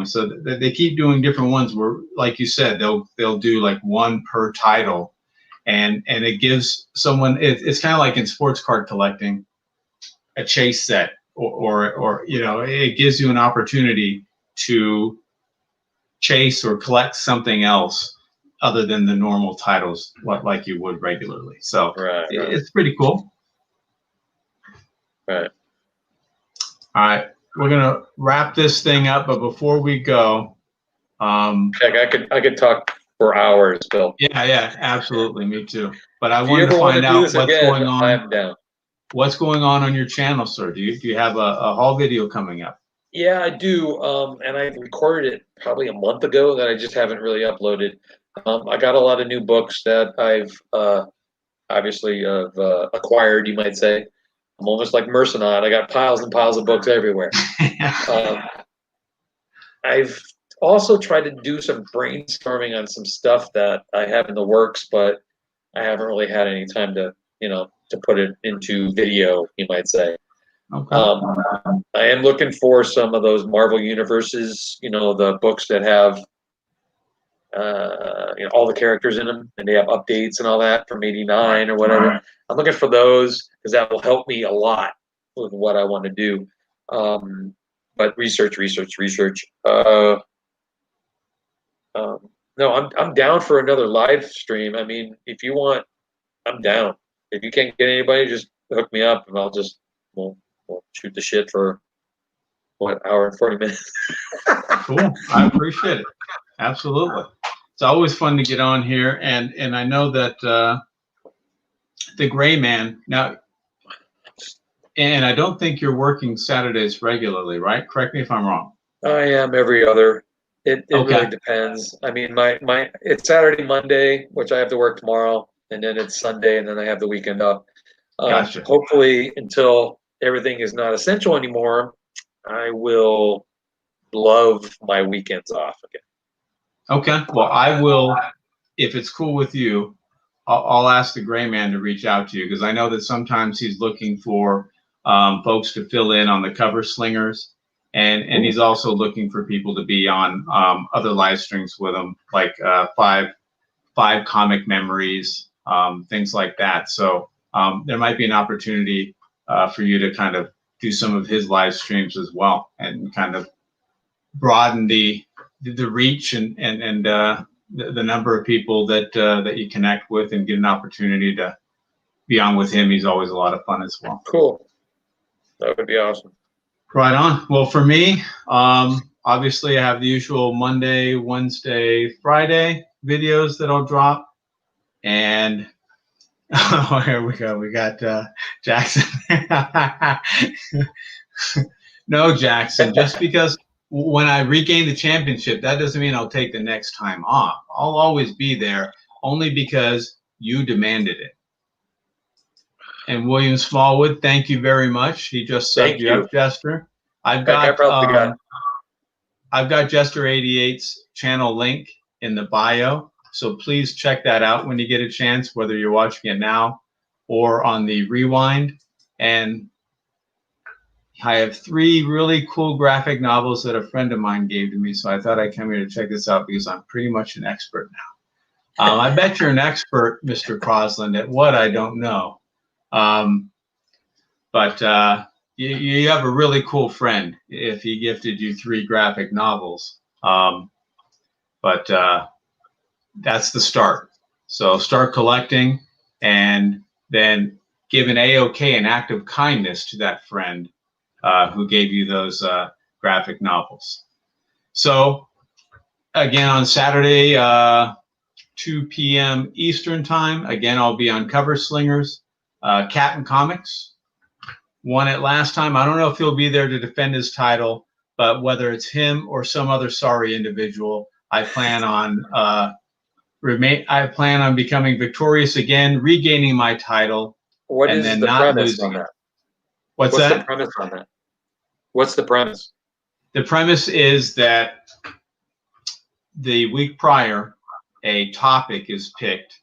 So they keep doing different ones where, like you said, they'll do like one per title, and it gives someone. It's kind of like in sports card collecting, a chase set, or it gives you an opportunity to chase or collect something else other than the normal titles like you would regularly. So it's pretty cool. Right. All right, we're gonna wrap this thing up, but before we go, I could talk for hours, Bill. Yeah, absolutely, me too. But I wanted to find out what's going on. I'm down. What's going on your channel, sir? Do you have a haul video coming up? Yeah, I do. And I recorded it probably a month ago that I just haven't really uploaded. I got a lot of new books that I've obviously acquired, you might say. I'm almost like Mercenot. I got piles and piles of books everywhere. I've also tried to do some brainstorming on some stuff that I have in the works, but I haven't really had any time to put it into video, you might say. Okay. I am looking for some of those Marvel universes, the books that have all the characters in them, and they have updates and all that from '89 or whatever. I'm looking for those because that will help me a lot with what I want to do. But research. No, I'm down for another live stream. I mean, if you want, I'm down. If you can't get anybody, just hook me up, and we'll shoot the shit for hour and 40 minutes. Cool. I appreciate it. Absolutely. It's always fun to get on here, and I know that the Gray Man now, and I don't think you're working Saturdays regularly, right? Correct me if I'm wrong. I am every other. It really depends. I mean, my it's Saturday, Monday, which I have to work tomorrow, and then it's Sunday, and then I have the weekend off. Gotcha. Hopefully, until everything is not essential anymore, I will love my weekends off again. Okay. Well, I will, if it's cool with you, I'll ask the Gray Man to reach out to you, because I know that sometimes he's looking for folks to fill in on the cover slingers, and he's also looking for people to be on other live streams with him, like five comic memories, things like that. So there might be an opportunity for you to kind of do some of his live streams as well, and kind of broaden the reach and the number of people that you connect with, and get an opportunity to be on with him. He's always a lot of fun as well. Cool. That would be awesome. Right on. Well, for me, obviously I have the usual Monday, Wednesday, Friday videos that I'll drop, and Oh, here we go. We got Jackson. No, Jackson, just because when I regain the championship, that doesn't mean I'll take the next time off. I'll always be there only because you demanded it. And William Smallwood, thank you very much. He just subbed you up, Jester. I've got Jester 88's channel link in the bio, so please check that out when you get a chance, whether you're watching it now or on the rewind. And I have 3 really cool graphic novels that a friend of mine gave to me, so I thought I'd come here to check this out because I'm pretty much an expert now. I bet you're an expert, Mr. Crosland, at what I don't know. But you have a really cool friend if he gifted you 3 graphic novels. But that's the start. So start collecting and then give an A-OK, an act of kindness to that friend who gave you those graphic novels. So again, on Saturday, 2 p.m. Eastern time, again, I'll be on Cover Slingers, Captain Comics. Won it last time. I don't know if he'll be there to defend his title, but whether it's him or some other sorry individual, I plan on becoming victorious again, regaining my title, and then not losing it. What's that? The premise on that? What's the premise? The premise is that the week prior, a topic is picked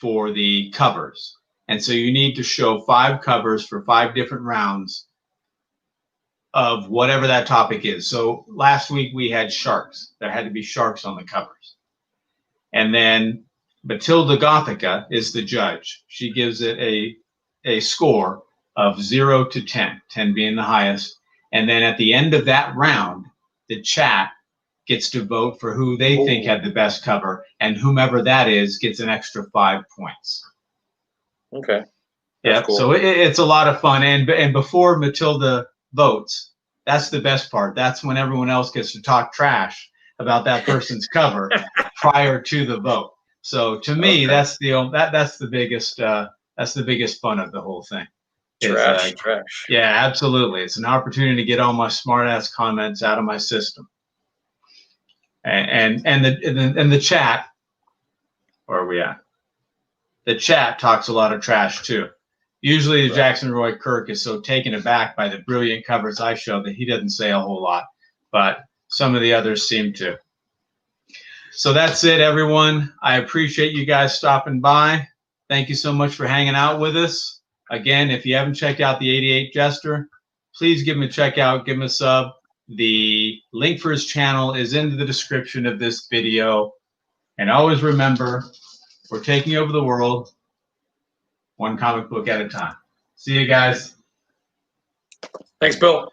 for the covers. And so you need to show 5 covers for 5 different rounds of whatever that topic is. So last week we had sharks. There had to be sharks on the covers. And then Matilda Gothica is the judge. She gives it a score of 0 to 10, 10 being the highest. And then at the end of that round, the chat gets to vote for who they think had the best cover, and whomever that is gets an extra 5 points. Okay. Yeah, cool. So it's a lot of fun. And before Matilda votes, that's the best part. That's when everyone else gets to talk trash about that person's cover prior to the vote. So to me, that's the biggest fun of the whole thing. Trash. Yeah, absolutely. It's an opportunity to get all my smart ass comments out of my system. And the chat, where are we at? The chat talks a lot of trash too. Usually Jackson Roy Kirk is so taken aback by the brilliant covers I show that he doesn't say a whole lot, but some of the others seem to. So that's it, everyone. I appreciate you guys stopping by. Thank you so much for hanging out with us. Again, if you haven't checked out the 88 Jester, please give him a check out, give him a sub. The link for his channel is in the description of this video. And always remember, we're taking over the world one comic book at a time. See you guys. Thanks, Bill.